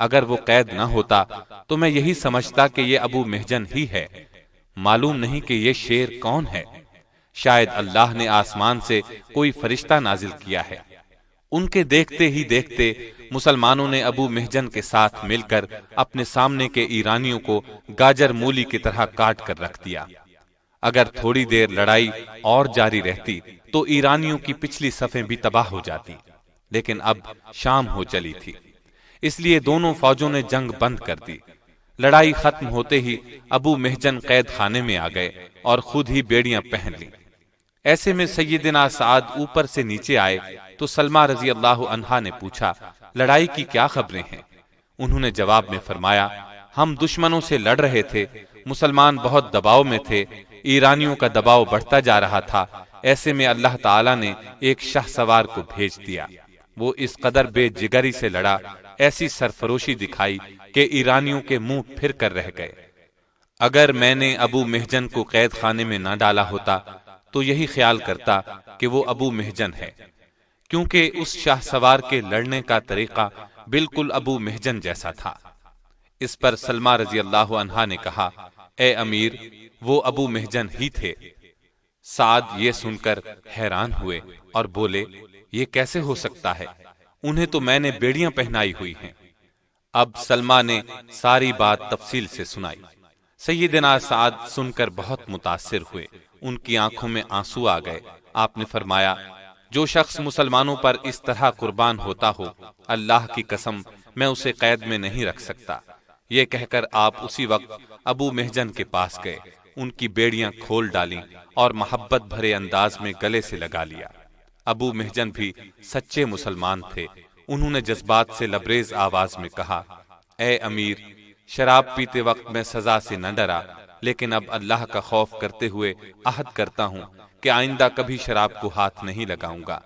اگر وہ قید نہ ہوتا تو میں یہی سمجھتا کہ یہ ابو محجن ہی ہے، معلوم نہیں کہ یہ شیر کون ہے۔ شاید اللہ نے آسمان سے کوئی فرشتہ نازل کیا ہے۔ ان کے دیکھتے ہی دیکھتے مسلمانوں نے ابو محجن کے ساتھ مل کر اپنے سامنے کے ایرانیوں کو گاجر مولی کی طرح کاٹ کر رکھ دیا۔ اگر تھوڑی دیر لڑائی اور جاری رہتی تو ایرانیوں کی پچھلی صفیں بھی تباہ ہو جاتی، لیکن اب شام ہو چلی تھی، اس لیے دونوں فوجوں نے جنگ بند کر دی۔ لڑائی ختم ہوتے ہی ابو محجن قید خانے میں آ گئے اور خود ہی بیڑیاں پہن لیں۔ ایسے میں سیدنا سعد اوپر سے نیچے آئے تو سلمہ رضی اللہ عنہا نے پوچھا، لڑائی کی کیا خبریں ہیں؟ انہوں نے جواب میں فرمایا، ہم دشمنوں سے لڑ رہے تھے، مسلمان بہت دباؤ میں تھے، ایرانیوں کا دباؤ بڑھتا جا رہا تھا، ایسے میں اللہ تعالیٰ نے ایک شاہ سوار کو بھیج دیا۔ وہ اس قدر بے جگری سے لڑا، ایسی سرفروشی دکھائی کہ ایرانیوں کے منہ پھر کر رہ گئے۔ اگر میں نے ابو محجن کو قید خانے میں نہ ڈالا ہوتا تو یہی خیال کرتا کہ وہ ابو محجن ہے، کیونکہ اس شاہ سوار کے لڑنے کا طریقہ بالکل ابو محجن جیسا تھا۔ اس پر سلمہ رضی اللہ عنہا نے کہا، اے امیر، وہ ابو محجن ہی تھے۔ سعد یہ سن کر حیران ہوئے اور بولے، یہ کیسے ہو سکتا ہے؟ انہیں تو میں نے بیڑیاں پہنائی ہوئی ہیں۔ اب سلمہ نے ساری بات تفصیل سے سنائی۔ سیدنا سعد سن کر بہت متاثر ہوئے، ان کی آنکھوں میں آنسو آ گئے۔ آپ نے فرمایا، جو شخص مسلمانوں پر اس طرح قربان ہوتا ہو، اللہ کی قسم میں اسے قید میں نہیں رکھ سکتا۔ یہ کہہ کر آپ اسی وقت ابو محجن کے پاس گئے، ان کی بیڑیاں کھول ڈالیں اور محبت بھرے انداز میں گلے سے لگا لیا۔ ابو محجن بھی سچے مسلمان تھے۔ انہوں نے جذبات سے لبریز آواز میں کہا، اے امیر، شراب پیتے وقت میں سزا سے نہ ڈرا، لیکن اب اللہ کا خوف کرتے ہوئے عہد کرتا ہوں کہ آئندہ کبھی شراب کو ہاتھ نہیں لگاؤں گا۔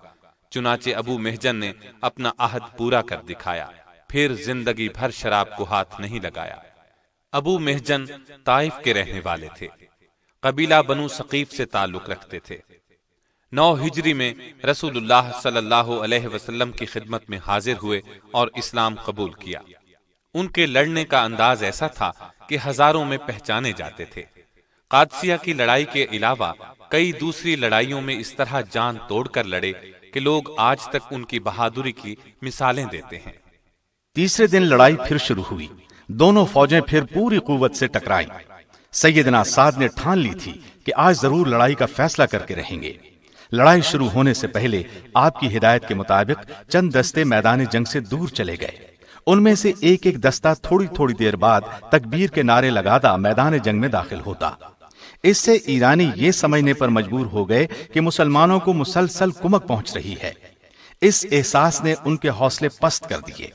چنانچہ ابو محجن نے اپنا عہد پورا کر دکھایا، پھر زندگی بھر شراب کو ہاتھ نہیں لگایا۔ ابو محجن طائف کے رہنے والے تھے، قبیلہ بنو ثقیف سے تعلق رکھتے تھے۔ 9 ہجری میں رسول اللہ صلی اللہ علیہ وسلم کی خدمت میں حاضر ہوئے اور اسلام قبول کیا۔ ان کے لڑنے کا انداز ایسا تھا کہ ہزاروں میں پہچانے جاتے تھے۔ قادسیہ کی لڑائی کے علاوہ کئی دوسری لڑائیوں میں اس طرح جان توڑ کر لڑے کہ لوگ آج تک ان کی بہادری کی مثالیں دیتے ہیں۔ تیسرے دن لڑائی پھر شروع ہوئی، دونوں فوجیں پھر پوری قوت سے ٹکرائیں۔ سیدنا سعد نے ٹھان لی تھی کہ آج ضرور لڑائی کا فیصلہ کر کے رہیں گے۔ لڑائی شروع ہونے سے پہلے آپ کی ہدایت کے مطابق چند دستے میدان جنگ سے دور چلے گئے۔ ان میں سے ایک ایک دستہ تھوڑی تھوڑی دیر بعد تکبیر کے نعرے لگاتا میدان جنگ میں داخل ہوتا۔ اس سے ایرانی یہ سمجھنے پر مجبور ہو گئے کہ مسلمانوں کو مسلسل کمک پہنچ رہی ہے۔ اس احساس نے ان کے حوصلے پست کر دیے۔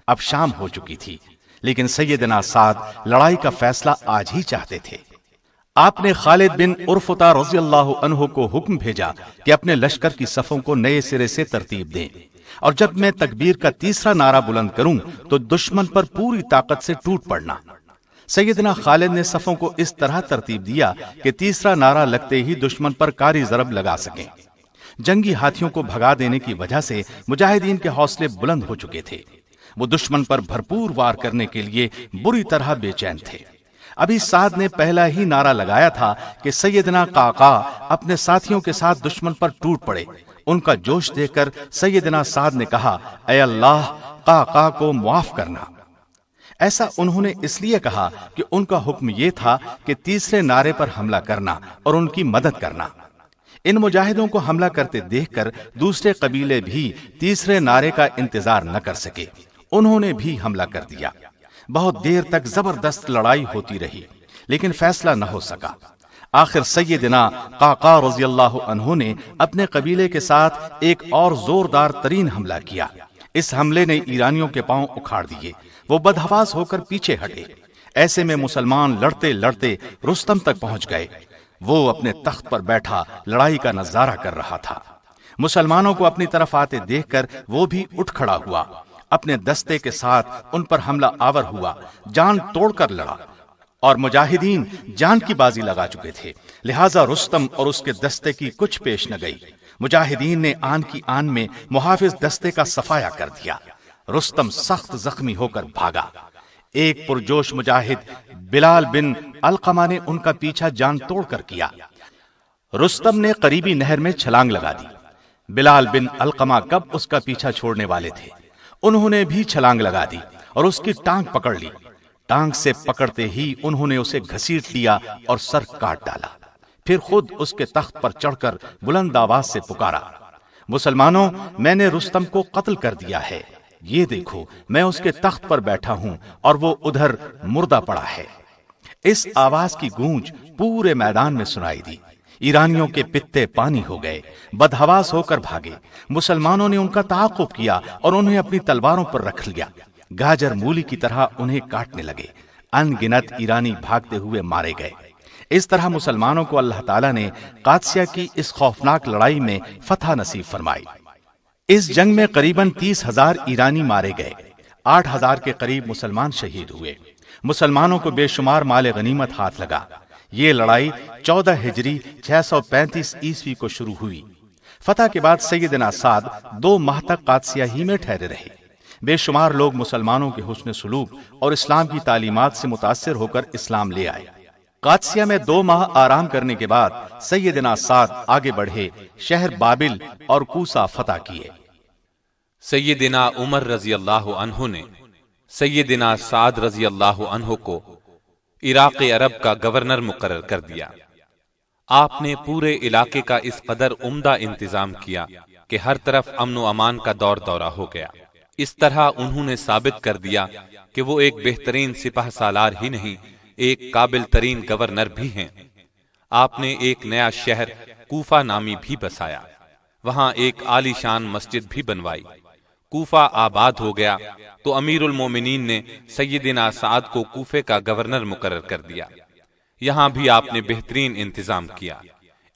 اب شام ہو چکی تھی، لیکن سیدنا سعد لڑائی کا فیصلہ آج ہی چاہتے تھے۔ آپ نے خالد بن عرفطہ رضی اللہ عنہ کو حکم بھیجا کہ اپنے لشکر کی صفوں کو نئے سرے سے ترتیب دیں، اور جب میں تکبیر کا تیسرا نعرہ بلند کروں تو دشمن پر پوری طاقت سے ٹوٹ پڑنا۔ سیدنا خالد نے صفوں کو اس طرح ترتیب دیا کہ تیسرا نعرہ لگتے ہی دشمن پر کاری ضرب لگا سکیں۔ جنگی ہاتھیوں کو بھگا دینے کی وجہ سے مجاہدین کے حوصلے بلند ہو چکے تھے۔ وہ دشمن پر بھرپور وار کرنے کے لیے بری طرح بے چین تھے۔ ابھی سعد نے پہلا ہی نعرہ لگایا تھا کہ سیدنا قعقاع اپنے ساتھیوں کے ساتھ دشمن پر ٹوٹ پڑے۔ ان کا جوش دیکھ کر سیدنا سعد نے کہا، اے اللہ، قعقاع کو معاف کرنا۔ ایسا انہوں نے اس لیے کہا کہ ان کا حکم یہ تھا کہ تیسرے نعرے پر حملہ کرنا اور ان کی مدد کرنا۔ ان مجاہدوں کو حملہ کرتے دیکھ کر دوسرے قبیلے بھی تیسرے نعرے کا انتظار نہ کر سکے، انہوں نے بھی حملہ کر دیا۔ بہت دیر تک زبردست لڑائی ہوتی رہی، لیکن فیصلہ نہ ہو سکا۔ آخر سیدنا قعقاع رضی اللہ عنہ نے اپنے قبیلے کے ساتھ ایک اور زوردار ترین حملہ کیا۔ اس حملے نے ایرانیوں کے پاؤں اکھاڑ دیے، وہ بدحواس ہو کر پیچھے ہٹے۔ ایسے میں مسلمان لڑتے لڑتے رستم تک پہنچ گئے۔ وہ اپنے تخت پر بیٹھا لڑائی کا نظارہ کر رہا تھا۔ مسلمانوں کو اپنی طرف آتے دیکھ کر وہ بھی اٹھ کھڑا ہوا، اپنے دستے کے ساتھ ان پر حملہ آور ہوا، جان توڑ کر لڑا، اور مجاہدین جان کی بازی لگا چکے تھے، لہٰذا رستم اور اس کے دستے کی کچھ پیش نہ گئی۔ مجاہدین نے آن کی آن میں محافظ دستے کا صفایا کر دیا۔ رستم سخت زخمی ہو کر بھاگا۔ ایک پرجوش مجاہد بلال بن علقمہ نے ان کا پیچھا جان توڑ کر کیا۔ رستم نے قریبی نہر میں چھلانگ لگا دی۔ بلال بن علقمہ کب اس کا پیچھا چھوڑنے والے تھے، انہوں نے بھی چھلانگ لگا دی اور اس کی ٹانگ پکڑ لی۔ ٹانگ سے پکڑتے ہی انہوں نے اسے گھسیٹ لیا اور سر کاٹ ڈالا۔ پھر خود اس کے تخت پر چڑھ کر بلند آواز سے پکارا، مسلمانوں، میں نے رستم کو قتل کر دیا ہے، یہ دیکھو میں اس کے تخت پر بیٹھا ہوں اور وہ ادھر مردہ پڑا ہے۔ اس آواز کی گونج پورے میدان میں سنائی دی۔ ایرانیوں کے پتے پانی ہو گئے، بدحواس ہو کر بھاگے۔ مسلمانوں نے ان کا تعاقب کیا اور انہیں اپنی تلواروں پر رکھ لیا، گاجر مولی کی طرح انہیں کاٹنے لگے۔ ان گنت ایرانی بھاگتے ہوئے مارے گئے۔ اس طرح مسلمانوں کو اللہ تعالیٰ نے قادسیہ کی اس خوفناک لڑائی میں فتح نصیب فرمائی۔ اس جنگ میں قریباً 30,000 ایرانی مارے گئے، 8,000 کے قریب مسلمان شہید ہوئے۔ مسلمانوں کو بے شمار مال غنیمت ہاتھ لگا۔ یہ لڑائی 14 ہجری 635 عیسوی کو شروع ہوئی۔ فتح کے بعد سیدنا سعد 2 ماہ تک قادسیہ ہی میں ٹھہرے رہے۔ بے شمار لوگ مسلمانوں کے حسن سلوک اور اسلام کی تعلیمات سے متاثر ہو کر اسلام لے آئے۔ قادسیہ میں 2 ماہ آرام کرنے کے بعد سیدنا سعد آگے بڑھے، شہر بابل اور کوسہ فتح کیے۔ سیدنا عمر رضی اللہ عنہ نے سیدنا سعد رضی اللہ عنہ کو عراق عرب کا گورنر مقرر کر دیا۔ آپ نے پورے علاقے کا اس قدر عمدہ انتظام کیا کہ ہر طرف امن و امان کا دور دورہ ہو گیا۔ اس طرح انہوں نے ثابت کر دیا کہ وہ ایک بہترین سپہ سالار ہی نہیں، ایک قابل ترین گورنر بھی ہیں۔ آپ نے ایک نیا شہر کوفہ نامی بھی بسایا، وہاں ایک عالی شان مسجد بھی بنوائی۔ کوفہ آباد ہو گیا تو امیر المومنین نے سیدنا سعد کو کوفے کا گورنر مقرر کر دیا۔ یہاں بھی آپ نے بہترین انتظام کیا۔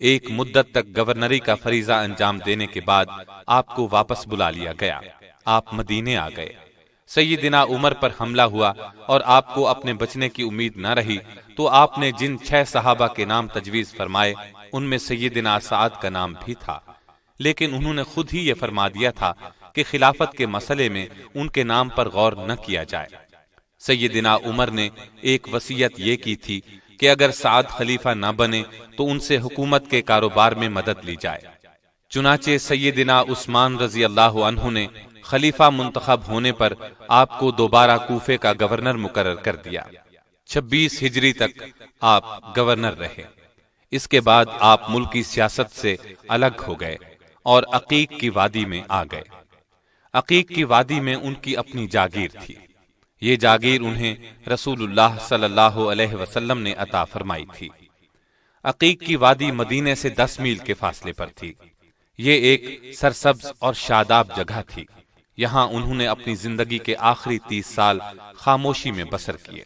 ایک مدت تک گورنری کا فریضہ انجام دینے کے بعد آپ کو واپس بلا لیا گیا۔ آپ مدینے آ گئے۔ سیدنا عمر پر حملہ ہوا اور آپ کو اپنے بچنے کی امید نہ رہی تو آپ نے جن 6 صحابہ کے نام تجویز فرمائے ان میں سیدنا سعد کا نام بھی تھا، لیکن انہوں نے خود ہی یہ فرما دیا تھا کہ خلافت کے مسئلے میں ان کے نام پر غور نہ کیا جائے۔ سیدنا عمر نے ایک وصیت یہ کی تھی کہ اگر سعد خلیفہ نہ بنے تو ان سے حکومت کے کاروبار میں مدد لی جائے۔ چنانچہ سیدنا عثمان رضی اللہ عنہ نے خلیفہ منتخب ہونے پر آپ کو دوبارہ کوفے کا گورنر مقرر کر دیا۔ 26 ہجری تک آپ گورنر رہے۔ اس کے بعد آپ ملکی سیاست سے الگ ہو گئے اور عقیق کی وادی میں آ گئے۔ عقیق کی وادی میں ان کی اپنی جاگیر تھی۔ یہ جاگیر انہیں رسول اللہ صلی اللہ علیہ وسلم نے عطا فرمائی تھی۔ عقیق کی وادی مدینے سے 10 میل کے فاصلے پر تھی۔ یہ ایک سرسبز اور شاداب جگہ تھی۔ یہاں انہوں نے اپنی زندگی کے آخری 30 سال خاموشی میں بسر کیے۔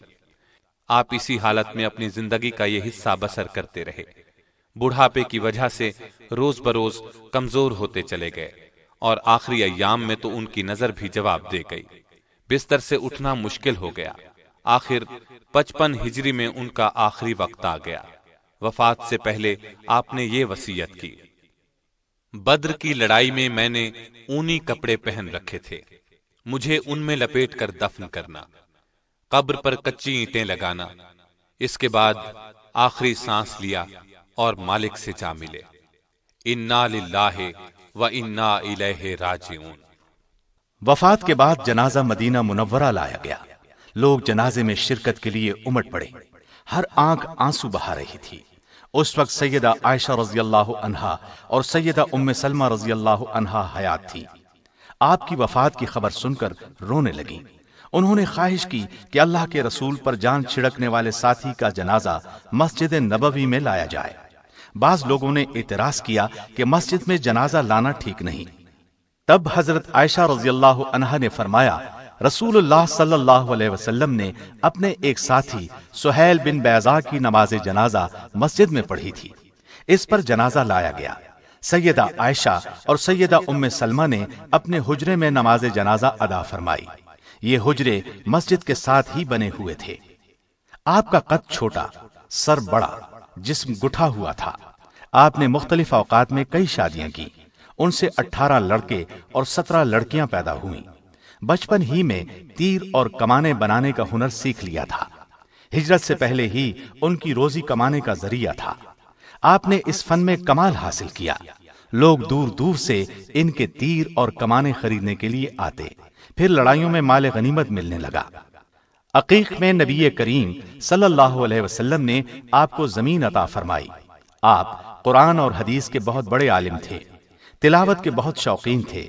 آپ اسی حالت میں اپنی زندگی کا یہ حصہ بسر کرتے رہے۔ بڑھاپے کی وجہ سے روز بروز کمزور ہوتے چلے گئے اور آخری ایام میں تو ان کی نظر بھی جواب دے گئی، بستر سے اٹھنا مشکل ہو گیا۔ آخر 55 ہجری میں ان کا آخری وقت آ گیا۔ وفات سے پہلے آپ نے یہ وصیت کی: بدر کی لڑائی میں نے اونی کپڑے پہن رکھے تھے، مجھے ان میں لپیٹ کر دفن کرنا، قبر پر کچی اینٹیں لگانا، اس کے بعد آخری سانس لیا اور مالک سے جا ملے۔ انا للہ و انا الیہ راجعون۔ وفات کے بعد جنازہ مدینہ منورہ لایا گیا۔ لوگ جنازے میں شرکت کے لیے امٹ پڑے، ہر آنکھ آنسو بہا رہی تھی۔ اس وقت سیدہ عائشہ رضی اللہ عنہا اور سیدہ ام سلمہ رضی اللہ عنہا حیات تھی۔ آپ کی وفات کی خبر سن کر رونے لگیں۔ انہوں نے خواہش کی کہ اللہ کے رسول پر جان چھڑکنے والے ساتھی کا جنازہ مسجد نبوی میں لایا جائے۔ بعض لوگوں نے اعتراض کیا کہ مسجد میں جنازہ لانا ٹھیک نہیں۔ تب حضرت عائشہ رضی اللہ عنہا نے فرمایا، رسول اللہ صلی اللہ علیہ وسلم نے اپنے ایک ساتھی سہیل بن بیضاء کی نماز جنازہ مسجد میں پڑھی تھی، اس پر جنازہ لایا گیا۔ سیدہ عائشہ اور سیدہ ام سلمہ نے اپنے حجرے میں نماز جنازہ ادا فرمائی۔ یہ حجرے مسجد کے ساتھ ہی بنے ہوئے تھے۔ آپ کا قد چھوٹا، سر بڑا، جسم گٹھا ہوا تھا۔ آپ نے مختلف اوقات میں کئی شادیاں کی، ان سے 18 لڑکے اور 17 لڑکیاں پیدا ہوئیں۔ بچپن ہی میں تیر اور کمانے بنانے کا ہنر سیکھ لیا تھا۔ ہجرت سے پہلے ہی ان کی روزی کمانے کا ذریعہ تھا۔ آپ نے اس فن میں کمال حاصل کیا۔ لوگ دور دور سے ان کے تیر اور کمانے خریدنے کے لیے آتے، پھر لڑائیوں میں مال غنیمت ملنے لگا۔ عقیق میں نبی کریم صلی اللہ علیہ وسلم نے آپ کو زمین عطا فرمائی۔ آپ قرآن اور حدیث کے بہت بڑے عالم تھے، تلاوت کے بہت شوقین تھے،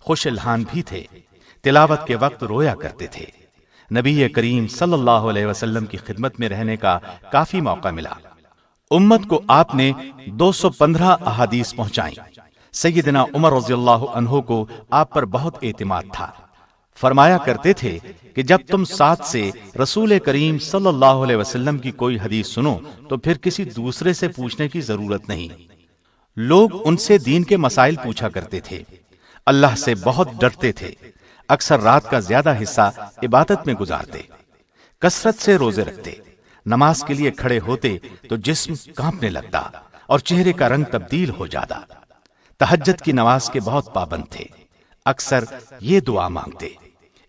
خوش الحان بھی تھے، تلاوت کے وقت رویا کرتے تھے۔ نبی کریم صلی اللہ علیہ وسلم کی خدمت میں رہنے کا کافی موقع ملا۔ امت کو آپ نے 215 احادیث پہنچائیں۔ سیدنا عمر رضی اللہ عنہ کو آپ پر بہت اعتماد تھا۔ فرمایا کرتے تھے کہ جب تم ساتھ سے رسول کریم صلی اللہ علیہ وسلم کی کوئی حدیث سنو تو پھر کسی دوسرے سے پوچھنے کی ضرورت نہیں۔ لوگ ان سے دین کے مسائل پوچھا کرتے تھے، اللہ سے بہت ڈرتے تھے، اکثر رات کا زیادہ حصہ عبادت میں گزارتے، کثرت سے روزے رکھتے، نماز کے لیے کھڑے ہوتے تو جسم کانپنے لگتا اور چہرے کا رنگ تبدیل ہو جاتا۔ تہجد کی نماز کے بہت پابند تھے، اکثر یہ دعا مانگتے،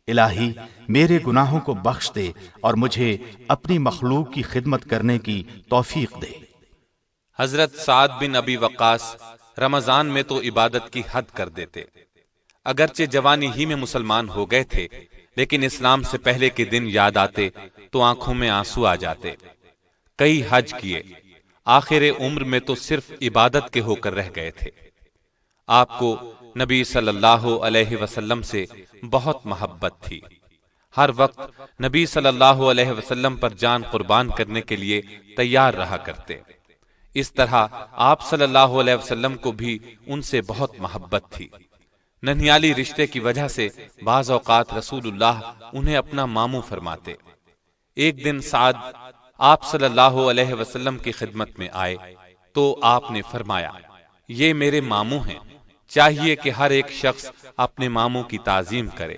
الہی میرے گناہوں کو بخش دے اور مجھے اپنی مخلوق کی خدمت کرنے کی توفیق دے۔ حضرت سعد بن ابی وقاص رمضان میں تو عبادت کی حد کر دیتے، اگرچہ جوانی ہی میں مسلمان ہو گئے تھے، لیکن اسلام سے پہلے کے دن یاد آتے تو آنکھوں میں آنسو آ جاتے۔ کئی حج کیے، آخر عمر میں تو صرف عبادت کے ہو کر رہ گئے تھے۔ آپ کو نبی صلی اللہ علیہ وسلم سے بہت محبت تھی، ہر وقت نبی صلی اللہ علیہ وسلم پر جان قربان کرنے کے لیے تیار رہا کرتے۔ اس طرح آپ صلی اللہ علیہ وسلم کو بھی ان سے بہت محبت تھی۔ ننھیالی رشتے کی وجہ سے بعض اوقات رسول اللہ انہیں اپنا ماموں فرماتے۔ ایک دن سعد آپ صلی اللہ علیہ وسلم کی خدمت میں آئے تو آپ نے فرمایا، یہ میرے ماموں ہیں، چاہیے کہ ہر ایک شخص اپنے ماموں کی تعظیم کرے۔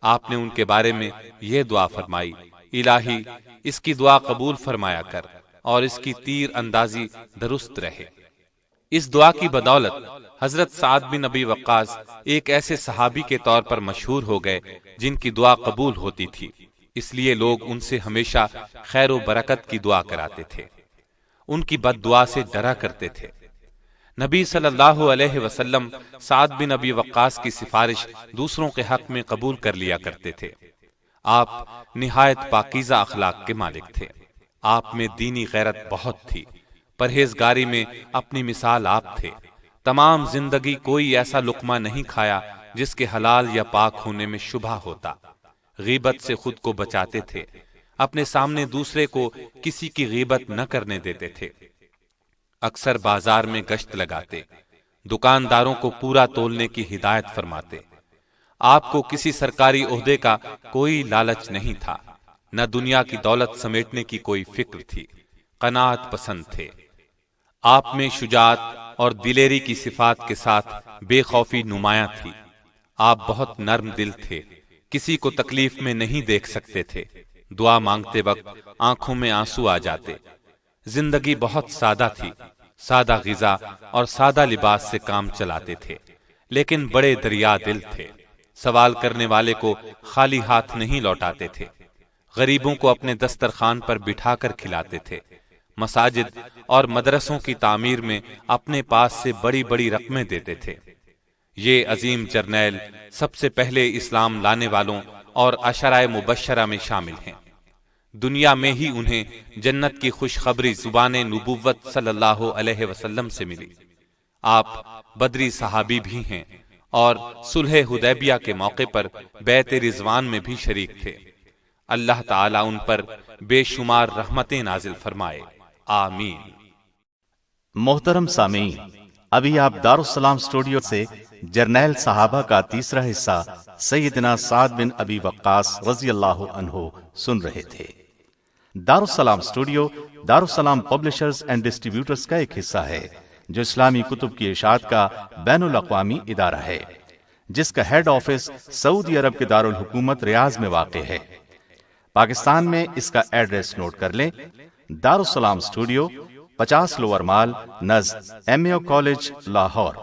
آپ نے ان کے بارے میں یہ دعا فرمائی، الہی اس کی دعا قبول فرمایا کر اور اس کی تیر اندازی درست رہے۔ اس دعا کی بدولت حضرت سعد بن ابی وقاص ایک ایسے صحابی کے طور پر مشہور ہو گئے جن کی دعا قبول ہوتی تھی، اس لیے لوگ ان سے ہمیشہ خیر و برکت کی دعا کراتے تھے، ان کی بد دعا سے ڈرا کرتے تھے۔ نبی صلی اللہ علیہ وسلم سعد بن ابی وقاص کی سفارش دوسروں کے حق میں قبول کر لیا کرتے تھے۔ آپ نہایت پاکیزہ اخلاق کے مالک تھے، آپ میں دینی غیرت بہت تھی، پرہیزگاری میں اپنی مثال آپ تھے۔ تمام زندگی کوئی ایسا لقمہ نہیں کھایا جس کے حلال یا پاک ہونے میں شبہ ہوتا۔ غیبت سے خود کو بچاتے تھے، اپنے سامنے دوسرے کو کسی کی غیبت نہ کرنے دیتے تھے۔ اکثر بازار میں گشت لگاتے، دکانداروں کو پورا تولنے کی ہدایت فرماتے۔ آپ کو کسی سرکاری عہدے کا کوئی لالچ نہیں تھا، نہ دنیا کی دولت سمیٹنے کی کوئی فکر تھی، قناعت پسند تھے۔ آپ میں شجاعت اور دلیری کی صفات کے ساتھ بے خوفی نمایاں تھی۔ آپ بہت نرم دل تھے، کسی کو تکلیف میں نہیں دیکھ سکتے تھے۔ دعا مانگتے وقت آنکھوں میں آنسو آ جاتے۔ زندگی بہت سادہ تھی، سادہ غذا اور سادہ لباس سے کام چلاتے تھے، لیکن بڑے دریا دل تھے۔ سوال کرنے والے کو خالی ہاتھ نہیں لوٹاتے تھے، غریبوں کو اپنے دسترخوان پر بٹھا کر کھلاتے تھے، مساجد اور مدرسوں کی تعمیر میں اپنے پاس سے بڑی بڑی رقمیں دیتے تھے۔ یہ عظیم جرنیل سب سے پہلے اسلام لانے والوں اور عشرۂ مبشرہ میں شامل ہیں۔ دنیا میں ہی انہیں جنت کی خوشخبری زبان نبوت صلی اللہ علیہ وسلم سے ملی۔ آپ بدری صحابی بھی ہیں اور صلح حدیبیہ کے موقع پر بیعت رضوان میں بھی شریک تھے۔ اللہ تعالیٰ ان پر بے شمار رحمتیں نازل فرمائے، آمین۔ محترم سامعین، ابھی آپ دارالسلام اسٹوڈیو سے جرنیل صحابہ کا تیسرا حصہ سیدنا سعد بن ابی وقاص رضی اللہ عنہ سن رہے تھے۔ دارالسلام اسٹوڈیو دارالسلام پبلشرز اینڈ ڈسٹریبیوٹرز کا ایک حصہ ہے جو اسلامی کتب کی اشاعت کا بین الاقوامی ادارہ ہے، جس کا ہیڈ آفس سعودی عرب کے دارالحکومت ریاض میں واقع ہے۔ پاکستان میں اس کا ایڈریس نوٹ کر لیں: دارالسلام اسٹوڈیو، 50 لوور مال، نزد ایم اے او کالج، لاہور۔